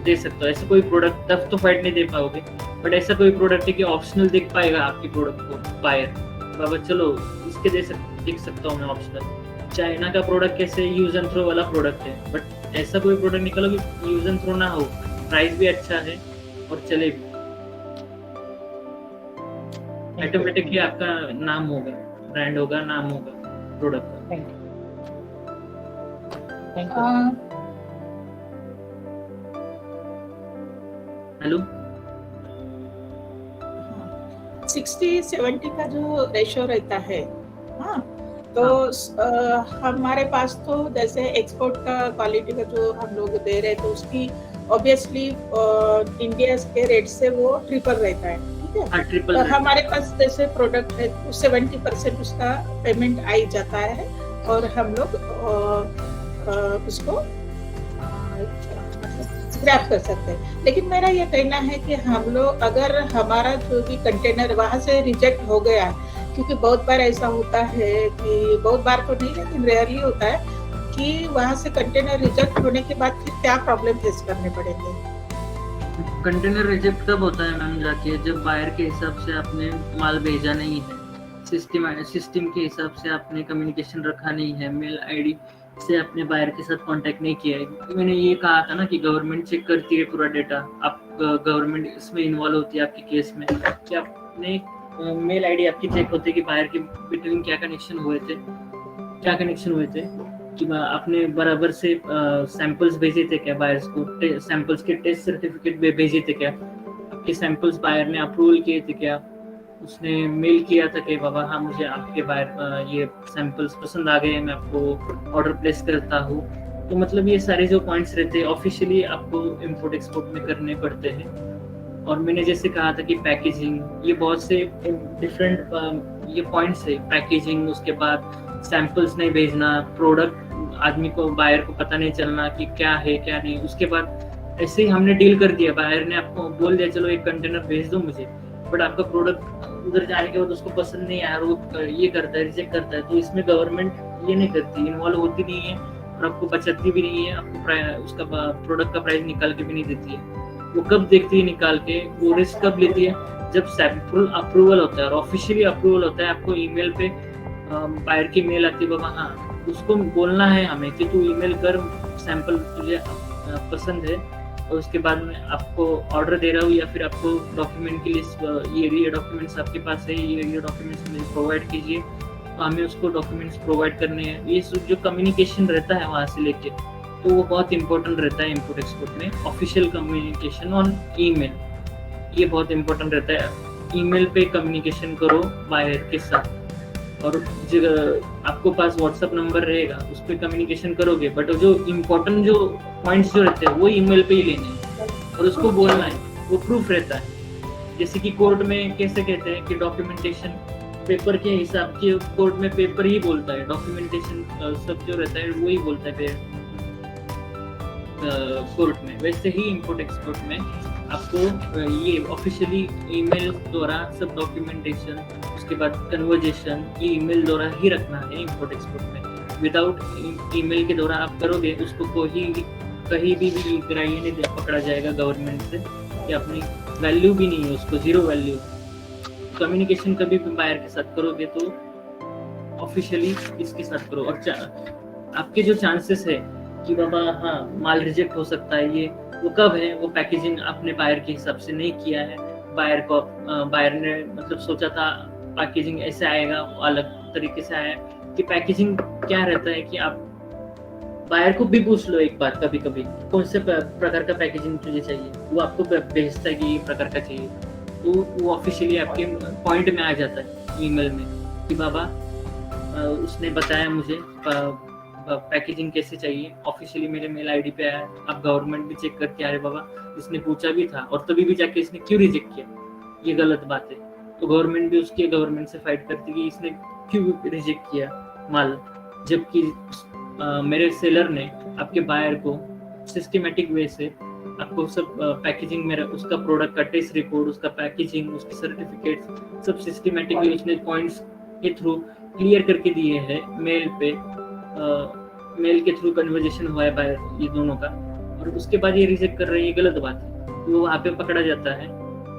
दे सकता हूँ। ऐसा कोई प्रोडक्ट टफ तो फाइट नहीं दे पाओगे, बट ऐसा कोई प्रोडक्ट है कि ऑप्शनल देख पाएगा आपकी प्रोडक्ट को बायर, बाबा चलो इसके देख सकता हूँ मैं ऑप्शनल। चाइना का प्रोडक्ट कैसे यूज एंड थ्रो वाला प्रोडक्ट है, बट ऐसा कोई प्रोडक्ट निकालो कि यूज एंड थ्रो ना हो, प्राइस भी अच्छा है और चले भी, ऑटोमेटिकली आपका नाम होगा, ब्रांड होगा, नाम होगा प्रोडक्ट का। Thank you. हेलो, 60-70 का जो रेशो रहता है, हाँ, तो हमारे पास तो जैसे एक्सपोर्ट का क्वालिटी का जो हम लोग दे रहे, तो उसकी ऑब्वियसली इंडिया के रेट से वो ट्रिपल रहता है, ठीक है। तो हमारे पास जैसे प्रोडक्ट है 70% उसका पेमेंट आ ही जाता है और हम लोग उसको ग्रैब कर सकते हैं। लेकिन मेरा ये कहना है कि हम लोग अगर हमारा जो भी कंटेनर वहाँ से रिजेक्ट हो गया, क्योंकि बहुत बार ऐसा होता है कि बहुत बार तो नहीं लेकिन रेयरली होता है कि वहाँ से कंटेनर रिजेक्ट होने के बाद फिर क्या प्रॉब्लम फेस करने पड़ेंगे। कंटेनर रिजेक्ट कब होता है मैम? जाके जब बायर के हिसाब से आपने माल भेजा नहीं है, सिस्टम के हिसाब से आपने कम्युनिकेशन रखा नहीं है, मेल आईडी से आपने बायर के साथ कांटेक्ट नहीं किया है। मैंने ये कहा था ना कि गवर्नमेंट चेक करती है पूरा डेटा, आप गवर्नमेंट इसमें इन्वॉल्व होती है आपके केस में, कि आपने मेल आईडी आपकी चेक होती है कि बायर के बिटवीन क्या कनेक्शन हुए थे कि आपने बराबर से सैंपल्स भेजे थे क्या बायर्स को, सैंपल्स के टेस्ट सर्टिफिकेट भेजे थे क्या, आपके सैंपल्स बायर ने अप्रूवल किए थे क्या, उसने मेल किया था कि बाबा हाँ मुझे आपके बायर ये सैंपल्स पसंद आ गए, मैं आपको ऑर्डर प्लेस करता हूँ। तो मतलब ये सारे जो पॉइंट्स रहते हैं ऑफिशियली आपको इंपोर्ट एक्सपोर्ट में करने पड़ते हैं। और मैंने जैसे कहा था कि पैकेजिंग, ये बहुत से डिफरेंट ये पॉइंट्स है, पैकेजिंग, उसके बाद सैंपल्स नहीं भेजना, प्रोडक्ट आदमी को बायर को पता नहीं चलना कि क्या है क्या नहीं। उसके बाद ऐसे ही हमने डील कर दिया, बायर ने आपको बोल दिया चलो एक कंटेनर भेज दो मुझे, बट आपका प्रोडक्ट उधर जाने के बाद उसको पसंद नहीं आया, वो ये करता है, रिजेक्ट करता है। तो इसमें गवर्नमेंट ये नहीं करती, इन्वॉल्व होती नहीं है और आपको बचाती भी नहीं है, आपको उसका प्रोडक्ट का प्राइस निकाल के भी नहीं देती है। वो कब देखती है निकाल के, वो रिस्क कब लेती है जब सैंपल अप्रूवल होता है और ऑफिशियली अप्रूवल होता है। आपको ईमेल पे बायर की मेल आती है, बाबा हाँ उसको बोलना है हमें कि तू ईमेल कर, सैंपल तुझे पसंद है और उसके बाद में आपको ऑर्डर दे रहा हूँ या फिर आपको डॉक्यूमेंट की लिस्ट, ये डॉक्यूमेंट्स आपके पास है, ये डॉक्यूमेंट्स मुझे प्रोवाइड कीजिए, तो हमें उसको डॉक्यूमेंट्स प्रोवाइड करने हैं। ये जो कम्युनिकेशन रहता है वहाँ से लेके, तो वो बहुत इंपॉर्टेंट रहता है इंपोर्ट एक्सपोर्ट में। ऑफिशियल कम्युनिकेशन ऑन ईमेल, ये बहुत इंपॉर्टेंट रहता है। ईमेल पे कम्युनिकेशन करो बायर के साथ और आपको पास व्हाट्सएप नंबर रहेगा, उस पर कम्युनिकेशन करोगे, बट जो इम्पोर्टेंट जो पॉइंट्स जो रहते हैं वो ईमेल पे ही लेने हैं और उसको बोलना है, वो प्रूफ रहता है। जैसे कि कोर्ट में कैसे कहते हैं कि डॉक्यूमेंटेशन पेपर के हिसाब के, कोर्ट में पेपर ही बोलता है, डॉक्यूमेंटेशन सब जो रहता है वो ही बोलता है कोर्ट में, वैसे ही इंपोर्ट एक्सपोर्ट में आपको ये ऑफिशियली ईमेल द्वारा सब डॉक्यूमेंटेशन, उसके बाद कन्वर्जेशन ये ईमेल द्वारा ही रखना है इंपोर्ट एक्सपोर्ट में। विदाउट ईमेल के द्वारा आप करोगे उसको कोई कहीं भी ग्राह्य नहीं पकड़ा जाएगा गवर्नमेंट से, कि अपनी वैल्यू भी नहीं है उसको, जीरो वैल्यू। कम्युनिकेशन कभी भी बायर के साथ करोगे तो ऑफिशियली इसके साथ करो, और आपके जो चांसेस है कि बाबा हाँ माल रिजेक्ट हो सकता है, ये वो कब है, वो पैकेजिंग आपने बायर के हिसाब से नहीं किया है, बायर ने मतलब सोचा था पैकेजिंग ऐसे आएगा, अलग तरीके से आया कि पैकेजिंग क्या रहता है कि आप बायर को भी पूछ लो एक बार कभी कभी कौन से प्रकार का पैकेजिंग तुझे चाहिए, वो आपको भेजता है कि ये प्रकार का चाहिए, तो वो ऑफिशियली आपके पॉइंट में आ जाता है ईमेल में कि बाबा उसने बताया मुझे पैकेजिंग कैसे चाहिए, ऑफिशियली मेरे मेल आईडी पे आया, आप गवर्नमेंट भी चेक करके अरे बाबा इसने पूछा भी था और तभी भी जाके इसने क्यों रिजेक्ट किया, ये गलत बात है। तो गवर्नमेंट भी उसके गवर्नमेंट से फाइट करती है कि इसने क्यों रिजेक्ट किया माल, जबकि मेरे सेलर ने आपके बायर को सिस्टमेटिक वे से आपको सब पैकेजिंग में उसका प्रोडक्ट का टेस्ट रिपोर्ट, उसका पैकेजिंग, उसके सर्टिफिकेट सब सिस्टमेटिकली उसने पॉइंट्स के थ्रू क्लियर करके दिए हैं मेल पे, मेल के थ्रू कन्वर्जेशन हुआ है बायर ये दोनों का, और उसके बाद ये रिजेक्ट कर रहे हैं, ये गलत बात है, तो वहाँ पे पकड़ा जाता है।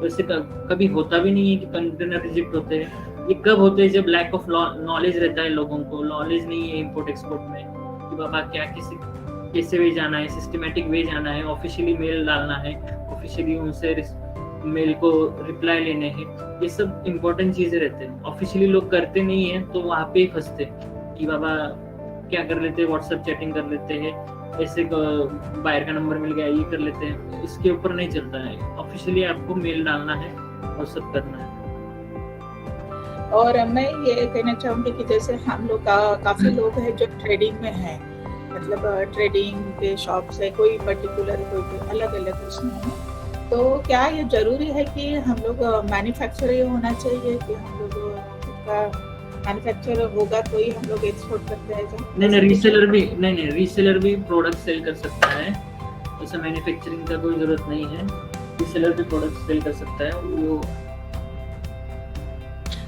वैसे कभी होता भी नहीं है कि कंटेनर रिजेक्ट होते हैं, ये कब होते हैं जब लैक ऑफ नॉलेज रहता है, लोगों को नॉलेज नहीं है इंपोर्ट एक्सपोर्ट में कि बाबा क्या कैसे वे जाना है, सिस्टमेटिक वे जाना है, ऑफिशियली मेल डालना है, ऑफिशियली उनसे मेल को रिप्लाई लेने हैं, ये सब इम्पोर्टेंट चीजें रहते हैं। ऑफिशियली लोग करते नहीं है तो वहाँ पे ही फंसते कि बाबा क्या कर लेते हैं, व्हाट्सएप चैटिंग कर लेते हैं, ऐसे बायर का नंबर मिल गया ये कर लेते हैं, इसके ऊपर नहीं चलता है, ऑफिशियली आपको मेल डालना है और सब करना है। और मैं ये कहना चाहूँगी कि जैसे हम लोग काफ़ी लोग हैं जो ट्रेडिंग में हैं, मतलब ट्रेडिंग के शॉप से कोई पर्टिकुलर कोई अलग अलग उसमें है, तो क्या ये जरूरी है कि हम लोग मैन्युफैक्चरर होना चाहिए कि हम लोग का मैन्युफैक्चर होगा तो ही हम लोग एक्सपोर्ट करते हैं? नहीं, रीसेलर भी प्रोडक्ट सेल कर सकता है, ऐसा मैन्युफैक्चरिंग का कोई जरूरत नहीं है, रीसेलर भी प्रोडक्ट सेल कर सकता है वो।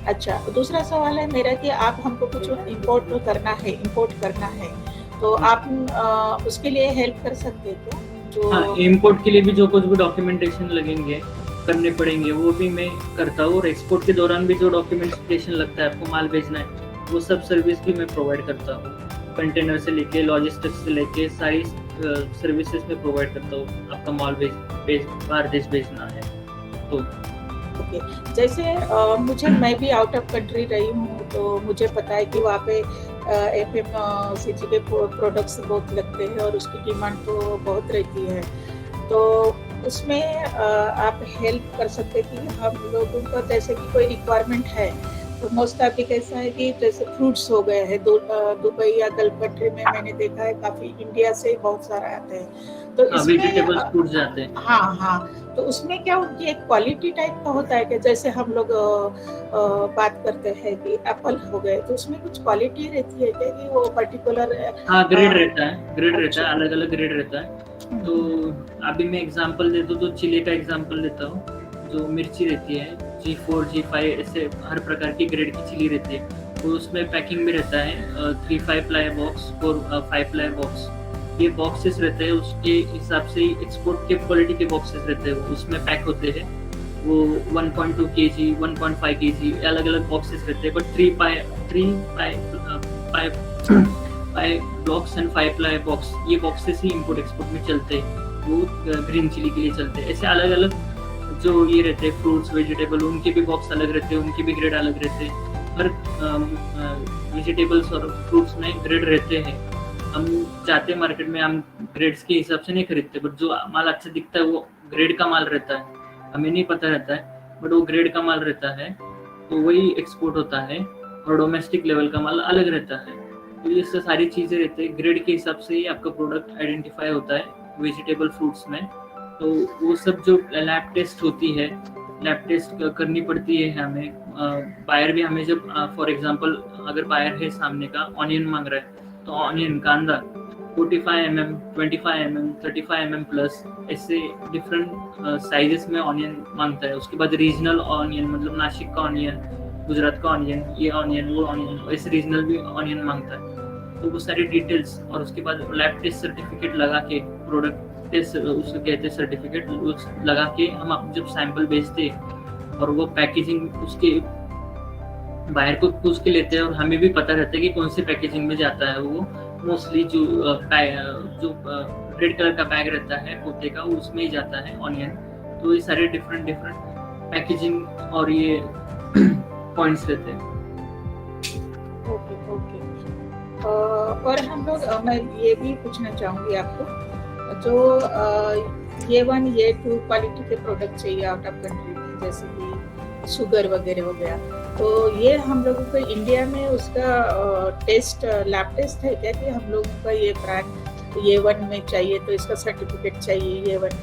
अच्छा, दूसरा सवाल है मेरा कि आप हमको कुछ इंपोर्ट करना है तो आप उसके लिए हेल्प कर सकते हैं क्या? जो हाँ, इंपोर्ट के लिए भी जो कुछ भी डॉक्यूमेंटेशन लगेंगे करने पड़ेंगे वो भी मैं करता हूँ, और एक्सपोर्ट के दौरान भी जो डॉक्यूमेंटेशन लगता है आपको माल भेजना है वो सब सर्विस भी मैं प्रोवाइड करता हूँ, कंटेनर से लेके लॉजिस्टिक्स से लेके सारी सर्विसेज में प्रोवाइड करता हूँ। आपका माल बाहर देश भेजना है तो ओके, जैसे मैं भी आउट ऑफ कंट्री रही हूँ तो मुझे पता है कि वहाँ पे FMCG के प्रोडक्ट्स बहुत लगते हैं और उसकी डिमांड तो बहुत रहती है, तो उसमें आप हेल्प कर सकते कि हम लोगों को जैसे कि कोई रिक्वायरमेंट है तो मोस्ट ऑफ कैसा है कि जैसे फ्रूट्स हो गए हैं, दुबई या गल्फ कंट्री में मैंने देखा है काफ़ी इंडिया से बहुत सारा आते हैं, तो वेजिटेबल्स फ्रूट्स जाते हैं। हाँ, तो उसमें क्या उनकी एक क्वालिटी टाइप का होता है कि जैसे हम लोग बात करते हैं कि एप्पल हो गए तो उसमें कुछ क्वालिटी रहती है क्या कि वो पर्टिकुलर? हाँ, ग्रेड रहता है, अलग अलग ग्रेड रहता है। तो अभी मैं एग्जांपल देता हूँ तो चिली का एग्जांपल देता हूँ, जो मिर्ची रहती है G4 G5 ऐसे हर प्रकार की ग्रेड की चिली रहती है, तो उसमें पैकिंग में रहता है 3-5 प्लाई बॉक्स, 4-5 प्लाई बॉक्स, ये बॉक्सेस रहते हैं, उसके हिसाब से एक्सपोर्ट के क्वालिटी के बॉक्सेस रहते हैं, उसमें पैक होते हैं वो 1.2 kg 1.5 kg अलग अलग बॉक्सेस रहते हैं, but 3 blocks and 5 ply box ये बॉक्सेस ही इंपोर्ट एक्सपोर्ट में चलते हैं, वो ग्रीन चिली के लिए चलते हैं। ऐसे अलग अलग जो ये रहते हैं फ्रूट्स वेजिटेबल उनके भी बॉक्स अलग रहते हैं, उनके भी ग्रेड अलग रहते हैं, हर वेजिटेबल्स और फ्रूट्स में ग्रेड रहते हैं। हम जाते हैं मार्केट में, हम ग्रेड्स के हिसाब से नहीं खरीदते, बट जो माल अच्छा दिखता है वो ग्रेड का माल रहता है, हमें नहीं पता रहता है बट वो ग्रेड का माल रहता है, तो वही एक्सपोर्ट होता है और डोमेस्टिक लेवल का माल अलग रहता है। तो ये सारी चीज़ें रहती है, ग्रेड के हिसाब से ही आपका प्रोडक्ट आइडेंटिफाई होता है वेजिटेबल फ्रूट्स में। तो वो सब जो लैब टेस्ट होती है, लैब टेस्ट करनी पड़ती है हमें। बायर भी हमें जब फॉर एग्जांपल अगर बायर है सामने का ऑनियन मांग रहा है, तो ऑनियन कांदा 45 mm, 25 mm, 35 mm प्लस ऐसे डिफरेंट साइजेस में ऑनियन मांगता है। उसके बाद रीजनल ऑनियन, मतलब नासिक का ऑनियन, गुजरात का ऑनियन, ये ऑनियन, वो ऑनियन, ऐसे रीजनल भी ऑनियन मांगता है। तो वो सारी डिटेल्स और उसके बाद लैब टेस्ट सर्टिफिकेट लगा के, प्रोडक्ट टेस्ट उसको कहते हैं सर्टिफिकेट, लगा के हम आप जब सैंपल भेजते और वो पैकेजिंग उसके बाहर को पूछ के लेते हैं, और हमें भी पता रहता है कि कौन सी पैकेजिंग में जाता है। वो मोस्टली जो रेड कलर का बैग रहता है पोते का, उसमें ही जाता है ऑनियन। तो ये सारे डिफरेंट पैकेजिंग और ये पॉइंट्स रहते हैं। ओके। और हम लोग मैं ये भी पूछना चाहूँगी आपको, जो A1 A2 क्वालिटी के प्रोडक्ट चाहिए आउट ऑफ कंट्री में, जैसे कि शुगर वगैरह हो गया, तो ये हम लोगों को इंडिया में उसका टेस्ट, लैब टेस्ट है क्या कि हम लोगों का ये ब्रांड A1 में चाहिए तो इसका सर्टिफिकेट चाहिए A1,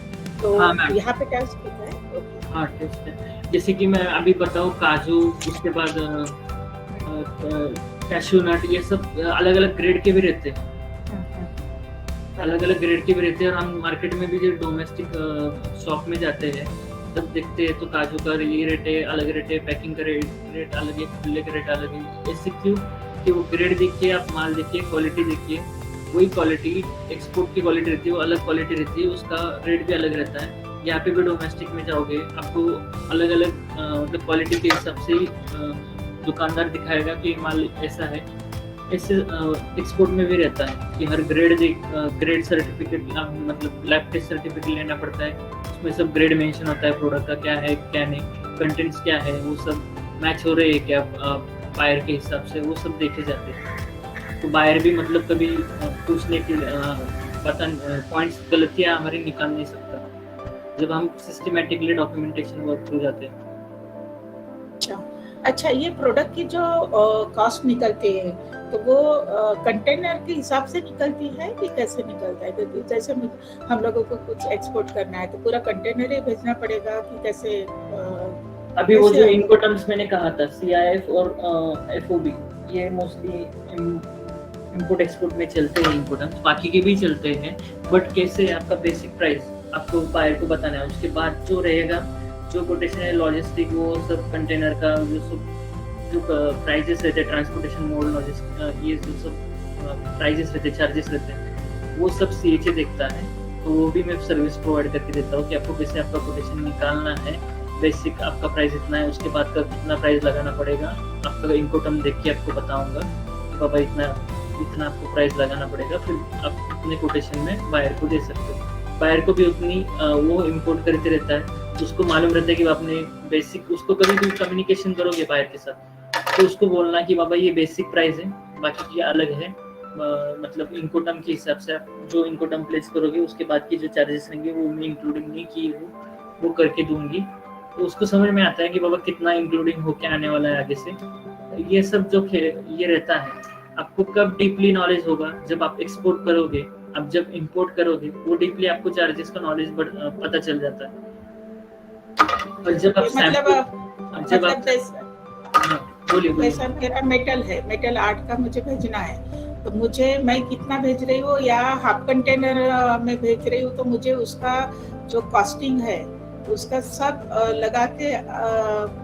तो हाँ, यहाँ पे टेस्ट होता है? हाँ, टेस्ट है। जैसे कि मैं अभी बताऊँ, काजू, उसके बाद कैश्यू नट, ये सब अलग अलग ग्रेड के भी रहते हैं, अलग अलग ग्रेड के भी रहते हैं। और हम मार्केट में भी जो डोमेस्टिक शॉप में जाते हैं तब देखते हैं तो काजू का ये रेट है, अलग रेट है, पैकिंग का रेट अलग है, खुले का रेट अलग है। ऐसे क्यों कि वो ग्रेड देखिए, आप माल देखिए, क्वालिटी देखिए, वही क्वालिटी एक्सपोर्ट की क्वालिटी रहती है, वो अलग क्वालिटी रहती है, उसका रेट भी अलग रहता है। यहाँ पे भी डोमेस्टिक में जाओगे आपको अलग अलग मतलब क्वालिटी के हिसाब से ही दुकानदार दिखाएगा कि माल ऐसा है। ऐसे एक्सपोर्ट में भी रहता है कि हर ग्रेड सर्टिफिकेट, मतलब लैब टेस्ट सर्टिफिकेट लेना पड़ता है। उसमें सब ग्रेड मेंशन होता है, प्रोडक्ट का क्या है क्या नहीं, कंटेंट्स क्या है, वो सब मैच हो रहे हैं क्या बायर के हिसाब से, वो सब देखे जाते हैं। तो बायर भी मतलब कभी पूछने के पॉइंट्स गलतियाँ हमारी निकाल नहीं सकता जब हम सिस्टमेटिकली डॉक्यूमेंटेशन वर्क थ्रू जाते हैं। अच्छा, ये प्रोडक्ट की जो कॉस्ट निकलती है तो वो कंटेनर के हिसाब से निकलती है कि कैसे निकलता है? क्योंकि जैसे हम लोगों को कुछ एक्सपोर्ट करना है तो पूरा कंटेनर ही भेजना पड़ेगा कि कैसे? अभी वो जो इनकोटर्म्स मैंने कहा था, CIF और FOB, ये मोस्टली इंपोर्ट एक्सपोर्ट में चलते हैं इनकोटर्म्स, बाकी के भी चलते हैं। बट कैसे आपका बेसिक प्राइस आपको बायर को बताना है, उसके बाद जो रहेगा, जो कोटेशन है, लॉजिस्टिक, वो सब कंटेनर का जो प्राइजेस रहते हैं, ट्रांसपोर्टेशन मोड, लॉजिस्टिक, ये जो सब प्राइजेस रहते हैं, चार्जेस रहते हैं, वो सब CHA देखता है। तो वो भी मैं सर्विस प्रोवाइड करके देता हूँ कि आपको कैसे आपका कोटेशन निकालना है। बेसिक आपका प्राइस इतना है, उसके बाद का कितना प्राइस लगाना पड़ेगा, आपका इनकोटर्म देख के आपको बताऊँगा कि बाबा इतना आपको प्राइस लगाना पड़ेगा, फिर आप अपने कोटेशन में बायर को दे सकते हो। बायर को भी उतनी वो इम्पोर्ट करते रहता है, उसको मालूम रहता है कि आपने बेसिक, उसको कभी भी कम्युनिकेशन करोगे बायर के साथ तो उसको बोलना कि बाबा ये बेसिक प्राइस है, बाकी ये अलग है। मतलब इनकोटर्म के हिसाब से आप जो इनकोटर्म प्लेस करोगे उसके बाद की जो चार्जेस रहेंगे वो मैं इंक्लूडिंग नहीं की वो करके दूंगी। तो उसको समझ में आता है कि बाबा कितना इंक्लूडिंग होके आने वाला है आगे से। ये सब जो ये रहता है, आपको कब डीपली नॉलेज होगा, जब आप एक्सपोर्ट करोगे। अब जब इंपोर्ट करोगे वो डीपली आपको चार्जेस का नॉलेज पता चल जाता है। और जब आप जैसा मेरा मेटल है, मेटल 8 का मुझे भेजना है, तो मैं कितना भेज रही हूँ या हाफ कंटेनर में भेज रही हूँ, तो मुझे उसका जो कॉस्टिंग है उसका सब लगा के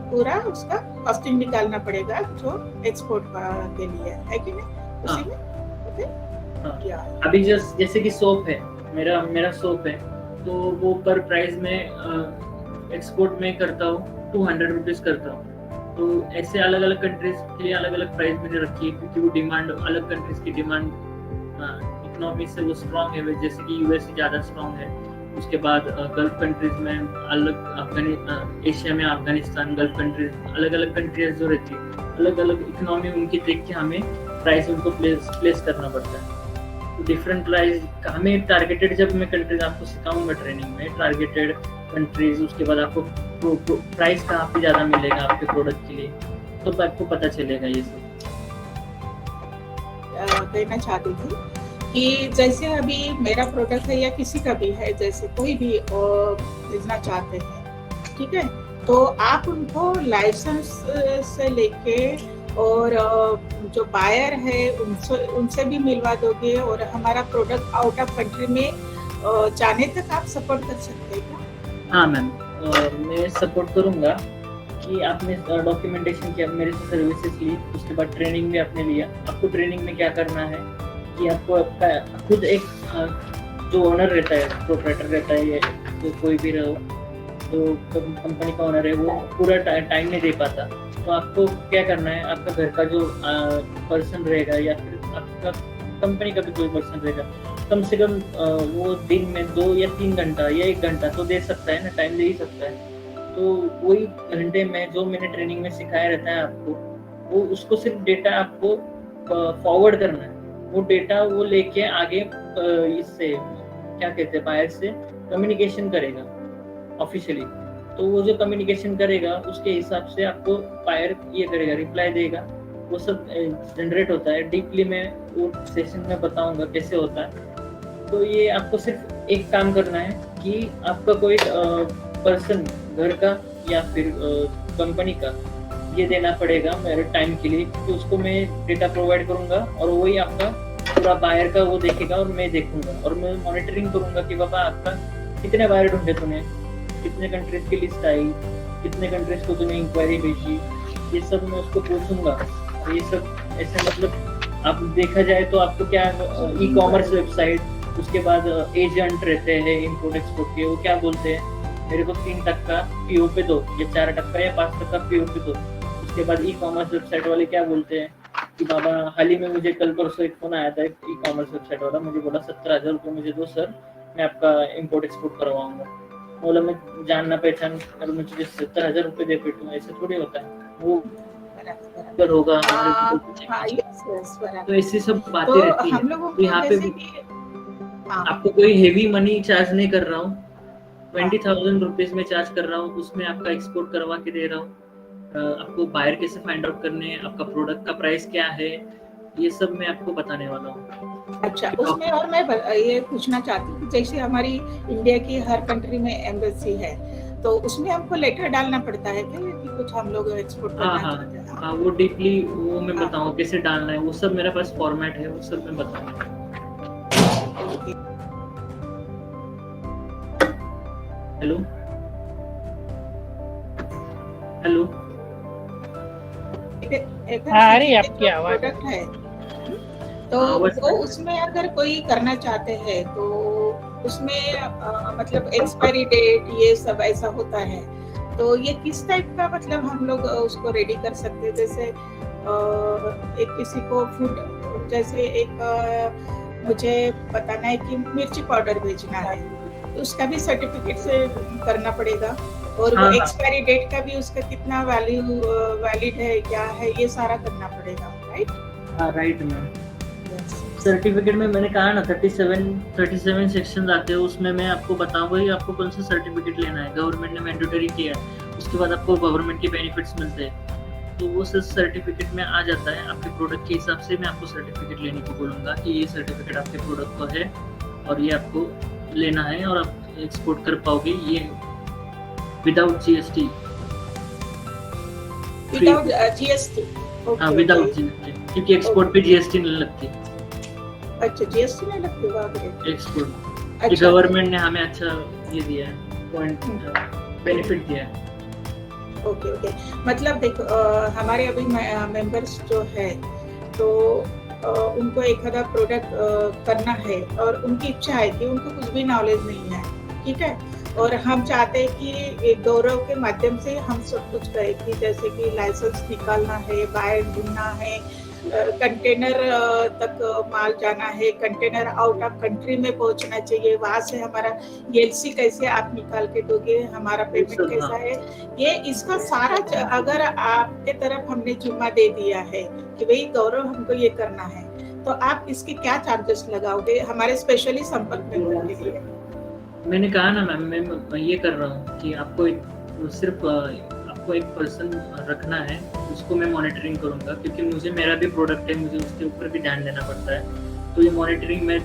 पूरा उसका कॉस्टिंग निकालना पड़ेगा जो एक्सपोर्ट के लिए है कि नहीं? उसी में अभी जैसे कि सोप है, मेरा सोप है, तो वो पर प्राइस में एक्सपोर्ट में करता हूँ 200 रुपीज करता हूँ। तो ऐसे अलग अलग कंट्रीज के लिए अलग अलग प्राइस मैंने रखी है, क्योंकि वो डिमांड, अलग कंट्रीज की डिमांड इकोनॉमी से वो स्ट्रॉन्ग है। जैसे कि यूएस ज़्यादा स्ट्रॉन्ग है, उसके बाद गल्फ कंट्रीज में अलग, एशिया में अफगानिस्तान, गल्फ कंट्रीज, अलग अलग कंट्रीज जो रहती है, अलग अलग इकोनॉमी उनकी देख के हमें प्राइस उनको प्लेस करना पड़ता है। तो डिफरेंट प्राइस हमें टारगेटेड, जब मैं कंट्रीज आपको सिखाऊंगा ट्रेनिंग में, टारगेटेड कंट्रीज, उसके बाद आपको प्राइस कहाँ पे ज़्यादा मिलेगा आपके प्रोडक्ट के लिए, तो आपको पता चलेगा ये सब कहना चाहती थी कि जैसे अभी मेरा प्रोडक्ट है या किसी का भी है, जैसे कोई भी भेजना चाहते हैं, ठीक है, तो आप उनको लाइसेंस से लेके और जो बायर है उनसे भी मिलवा दोगे और हमारा प्रोडक्ट आउट ऑफ कंट्री में जाने तक आप सपोर्ट कर सकते हैं क्या? हाँ मैम, मैं सपोर्ट करूँगा कि आपने डॉक्यूमेंटेशन किया, मेरे से सर्विसेज ली, उसके बाद ट्रेनिंग भी आपने लिया। आपको ट्रेनिंग में क्या करना है कि आपको आपका खुद एक जो ओनर रहता है, प्रोप्राइटर रहता है, जो कोई भी रहो, जो कंपनी का ओनर है, वो पूरा टाइम नहीं दे पाता, तो आपको क्या करना है, आपका घर का जो पर्सन रहेगा या फिर आपका कंपनी का भी कोई पर्सन रहेगा, कम से कम वो दिन में 2 या 3 घंटा या 1 घंटा तो दे सकता है ना, टाइम दे ही सकता है। तो वही घंटे में जो मैंने ट्रेनिंग में सिखाया रहता है आपको, वो उसको सिर्फ डेटा आपको फॉरवर्ड करना है। वो डेटा वो लेके आगे इससे क्या कहते हैं, बायर से कम्युनिकेशन करेगा ऑफिशियली। तो वो जो कम्युनिकेशन करेगा उसके हिसाब से आपको बायर ये करेगा, रिप्लाई देगा, वो सब जनरेट होता है। डीपली मैं वो सेशन में बताऊंगा कैसे होता है। तो ये आपको सिर्फ एक काम करना है कि आपका कोई पर्सन घर का या फिर कंपनी का ये देना पड़ेगा मेरे टाइम के लिए, कि उसको मैं डेटा प्रोवाइड करूंगा और वही आपका पूरा बायर का वो देखेगा और मैं देखूंगा और मैं मॉनिटरिंग करूंगा कि बाबा आपका कितने बायर ढूंढे तूने, कितने कंट्रीज की लिस्ट आई, कितने कंट्रीज को तूने इंक्वायरी भेजी, ये सब मैं उसको पूछूंगा। और ये सब ऐसे मतलब आप देखा जाए तो आपको क्या ई कॉमर्स वेबसाइट, उसके बाद एजेंट रहते हैं इम्पोर्ट एक्सपोर्ट के, वो क्या बोलते हैं, मेरे को 3% पीओ पे दो, या 4% या 5% पीओ पे दो। उसके बाद ई कॉमर्स वेबसाइट वाले क्या बोलते हैं कि बाबा हाल ही में मुझे कल परसों एक फोन आया था ई कॉमर्स वेबसाइट वाला, मुझे बोला 17,000 रुपये मुझे दो सर, मैं आपका इम्पोर्ट एक्सपोर्ट करवाऊंगा। बोला मैं जानना पहचान और मुझे 17,000 रुपये दे पेटू, ऐसे थोड़ी होता है, वो अगर होगा तो ऐसी सब बातें रहती है। तो यहाँ पे भी आपको कोई हेवी मनी चार्ज नहीं कर रहा हूँ, 20,000 रुपीज में चार्ज कर रहा हूँ, उसमें आपका एक्सपोर्ट करवा के दे रहा हूँ। आपको बायर कैसे फाइंड आउट करने हैं, आपका प्रोडक्ट का प्राइस क्या है, ये सब मैं आपको बताने वाला हूँ। अच्छा, उसमें और मैं ये पूछना चाहती हूँ, जैसे हमारी इंडिया की हर कंट्री में एम्बेसी है, तो उसमें हमको लेटर डालना पड़ता है क्या कि कुछ हम लोग एक्सपोर्ट करना चाहते हैं? हाँ, वो डीपली वो मैं बताऊँ कैसे डालना है, वो सब मेरे पास फॉर्मेट है, वो सब मैं बताऊँगा। हेलो हेलो, अरे आपकी आवाज प्रोडक्ट है तो वो उसमें अगर कोई करना चाहते हैं तो उसमें मतलब एक्सपायरी डेट ये सब ऐसा होता है, तो ये किस टाइप का मतलब हम लोग उसको रेडी कर सकते हैं? जैसे एक किसी को फूड, जैसे एक मुझे बताना है कि मिर्ची पाउडर भेजना है, तो उसका भी सर्टिफिकेट से करना पड़ेगा, और वो एक्सपायरी डेट का भी उसका कितना वैलिड है क्या है, ये सारा करना पड़ेगा, राइट? हाँ राइट मैम। सर्टिफिकेट में मैंने कहा ना 37 सेक्शन आते हैं, उसमें मैं आपको बताऊंगा कि आपको कौन सा सर्टिफिकेट लेना है। गवर्नमेंट ने मैंडेटरी किया है, उसके बाद आपको गवर्नमेंट के बेनिफिट्स मिलते हैं, तो वो सर्टिफिकेट में आ जाता है। आपके प्रोडक्ट के हिसाब से मैं आपको सर्टिफिकेट लेने को बोलूँगा कि ये सर्टिफिकेट आपके प्रोडक्ट का है और ये आपको लेना है और आप एक्सपोर्ट कर पाओगे ये विदाउट जीएसटी। Without GST? हाँ विदाउट जीएसटी, क्योंकि एक्सपोर्ट पे जीएसटी नहीं लगती। अच्छा, जीएसटी नहीं लगती वहाँ एक्सपोर्ट? अच्छा, गवर्नमेंट ने हमें अच्छा ये दिया है, पॉइंट बेनिफिट दिया है। ओके, मतलब देखो हमारे अभी मेंबर्स जो है तो उनको एक आधा प्रोडक्ट करना है और उनकी इच्छा है कि उनको कुछ भी नॉलेज नहीं है, ठीक है, और हम चाहते हैं कि एक गौरव के माध्यम से हम सब कुछ करें कि जैसे कि लाइसेंस निकालना है, बायर ढूंढना है, कंटेनर तक माल जाना है, कंटेनर आउट ऑफ कंट्री में पहुंचना चाहिए, वहां से हमारा एलसी कैसे आप निकाल के दोगे, हमारा पेमेंट कैसा है, ये इसका सारा अगर आपके तरफ हमने जिम्मा दे दिया है कि भाई गौरव हमको ये करना है, तो आप इसके क्या चार्जेस लगाओगे हमारे स्पेशली संपर्क में के लिए? मैंने कहा ना मैम, मैं ये कर रहा हूँ कि आपको सिर्फ आपको एक पर्सन रखना है, उसको मैं मॉनिटरिंग करूँगा, क्योंकि मुझे मेरा भी प्रोडक्ट है, मुझे उसके ऊपर भी ध्यान देना पड़ता है। तो ये मॉनिटरिंग मैं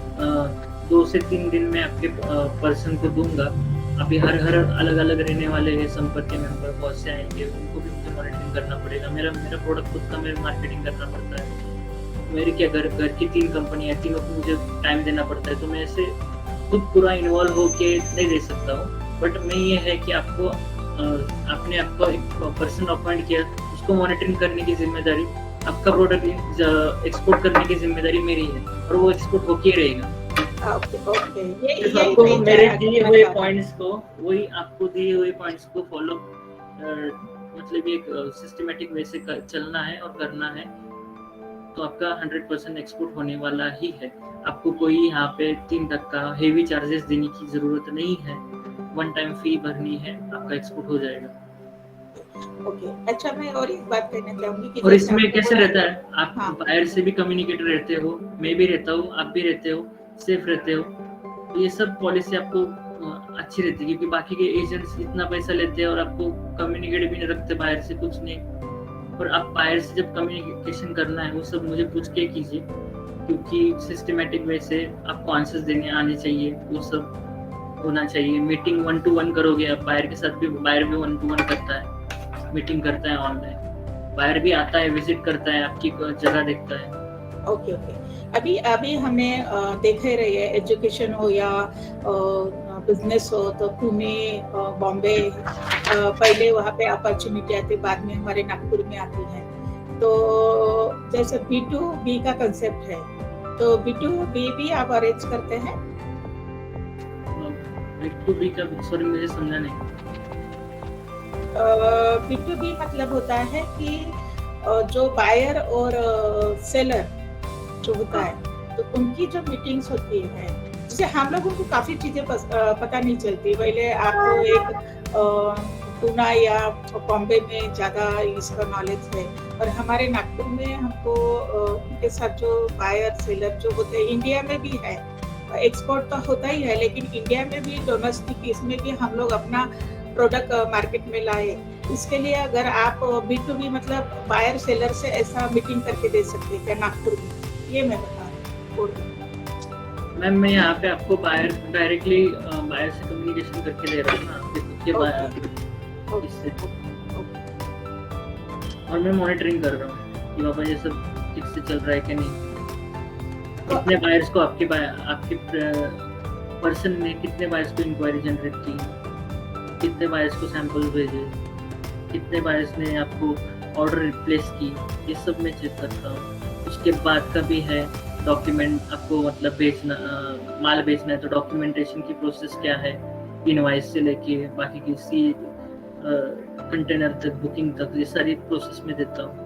2 से 3 दिन में आपके पर्सन को दूंगा। अभी हर अलग अलग रहने वाले हैं संपर्क के मेंबर, बहुत से आएंगे, उनको भी मुझे मॉनिटरिंग करना पड़ेगा। मेरा प्रोडक्ट खुद का मेरे मार्केटिंग करना पड़ता है। मेरी क्या घर की 3 कंपनी है, तीनों को मुझे टाइम देना पड़ता है, तो मैं ऐसे खुद पूरा इन्वॉल्व होके नहीं दे सकता हूँ। बट मैं ये है कि आपको आपने आपको एक पर्सन अपॉइंट किया, उसको मॉनिटरिंग करने की जिम्मेदारी, आपका प्रोडक्ट एक्सपोर्ट करने की जिम्मेदारी मेरी है, और वो एक्सपोर्ट होके रहेगा। ओके आपको मेरे दिए हुए पॉइंट्स को, वही आपको दिए हुए पॉइंट्स को फॉलो मतलब एक सिस्टमैटिक वे से चलना है और करना है, तो आपका 100% एक्सपोर्ट होने वाला ही है। आपको कोई यहाँ पे 3 टक्का हेवी चार्जेस देने की जरूरत नहीं है, 1 टाइम फी भरनी है, आपका एक्सपोर्ट हो जाएगा। ओके अच्छा, मैं और एक बात कहना चाहूंगी कि और इसमें कैसे रहता है, आप हाँ। बाहर से भी कम्युनिकेट रहते हो, मैं भी रहता हूँ, आप भी रहते हो, सेफ रहते हो, तो ये सब पॉलिसी आपको अच्छी रहती है, क्योंकि बाकी के एजेंट्स इतना पैसा लेते हैं और आपको कम्युनिकेट भी नहीं रखते बाहर से कुछ नहीं। और आप बाहर से जब कम्युनिकेशन करना है वो सब मुझे पूछ के कीजिए, क्योंकि सिस्टमैटिक वे से आपको आंसर्स देने आने चाहिए, वो सब होना चाहिए। मीटिंग 1 to 1 करोगे आप, बाहर के साथ भी, बाहर भी 1 to 1 करता है, मीटिंग करता है ऑनलाइन, बाहर भी आता है, विजिट करता है, आपकी जगह देखता है। ओके अभी हमें देख ही रही है, एजुकेशन हो या बिजनेस हो, तो पुणे, बॉम्बे, पहले वहाँ पे अपॉर्चुनिटी आती, बाद में हमारे नागपुर में आती है। तो जैसे B2B का कंसेप्ट है, तो B2B भी आप अरेंज करते हैं? B2B का सॉरी मुझे समझा नहीं। B2B मतलब होता है कि जो बायर और सेलर जो होता है, तो उनकी जो मीटिंग्स होती है, जैसे हम लोगों को काफी चीजें पता नहीं चलती। पहले आपको एक पुणे या बॉम्बे में ज्यादा इसका नॉलेज है, और हमारे नागपुर में हमको उनके साथ जो बायर सेलर जो होते हैं, इंडिया में भी है, एक्सपोर्ट तो होता ही है, लेकिन इंडिया में भी डोमेस्टिक, इसमें भी हम लोग अपना प्रोडक्ट मार्केट में लाए। इसके लिए अगर आप B2B मतलब बायर सेलर से ऐसा मीटिंग करके दे सकते हैं क्या नागपुर में? ये मैं बता रही हूँ मैम। मैं यहाँ पे आपको बायर डायरेक्टली बायर से कम्युनिकेशन करके दे रहा हूँ ना, आपके खुद के बायर इससे, और मैं मॉनिटरिंग कर रहा हूँ कि बाबा ये सब ठीक से चल रहा है कि नहीं, कितने बायर्स को आपके पर्सन ने कितने बायर्स को इंक्वायरी जनरेट की, कितने बायर्स को सैंपल भेजे, कितने बायर्स ने आपको ऑर्डर रिप्लेस की, ये सब मैं चेक करता हूँ। उसके बाद का भी है डॉक्यूमेंट, आपको मतलब बेचना, माल बेचना है तो डॉक्यूमेंटेशन की प्रोसेस क्या है, इनवॉइस से लेके बाकी की सी कंटेनर तक, बुकिंग तक, ये सारी प्रोसेस में देता हूँ।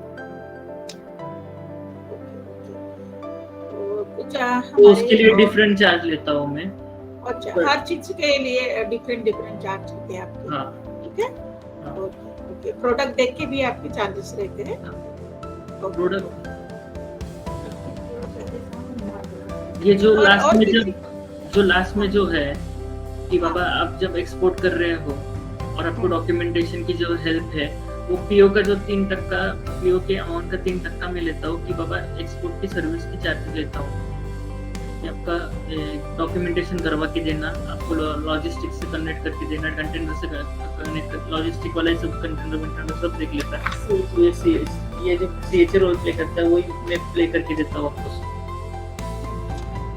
तो उसके लिए डिफरेंट चार्ज लेता हूँ मैं। अच्छा, हर चीज के लिए डिफरेंट चार्ज होते हैं आपके? हाँ, ठीक है। ओके, प्रोडक्ट देख के भी आपके चार्जेस रहते हैं? प्रोडक्ट ये जो लास्ट में जो है कि बाबा आप जब एक्सपोर्ट कर रहे हो और आपको डॉक्यूमेंटेशन की जो हेल्प है, वो पीओ का जो 3 टक्का, पीओ के अमाउंट का 3 टक्का मैं लेता हूँ कि बाबा एक्सपोर्ट की सर्विस की चार्ज लेता हूँ। आपका डॉक्यूमेंटेशन करवा के देना, आपको लॉजिस्टिक से कनेक्ट करके देना, कंटेनर से कनेक्ट, लॉजिस्टिक वाला सब कंटेनर सब देख लेता है। ये जो CHA रोल प्ले करता है वही मैं प्ले करके देता हूँ आपको।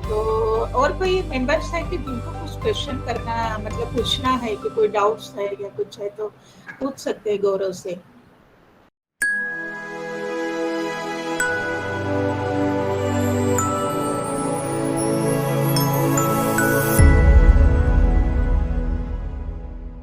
तो और कोई मेंबर्स है कि जिनको कुछ क्वेश्चन करना, मतलब पूछना है, कि कोई डाउट्स है या कुछ है तो पूछ सकते हैं गौरव से।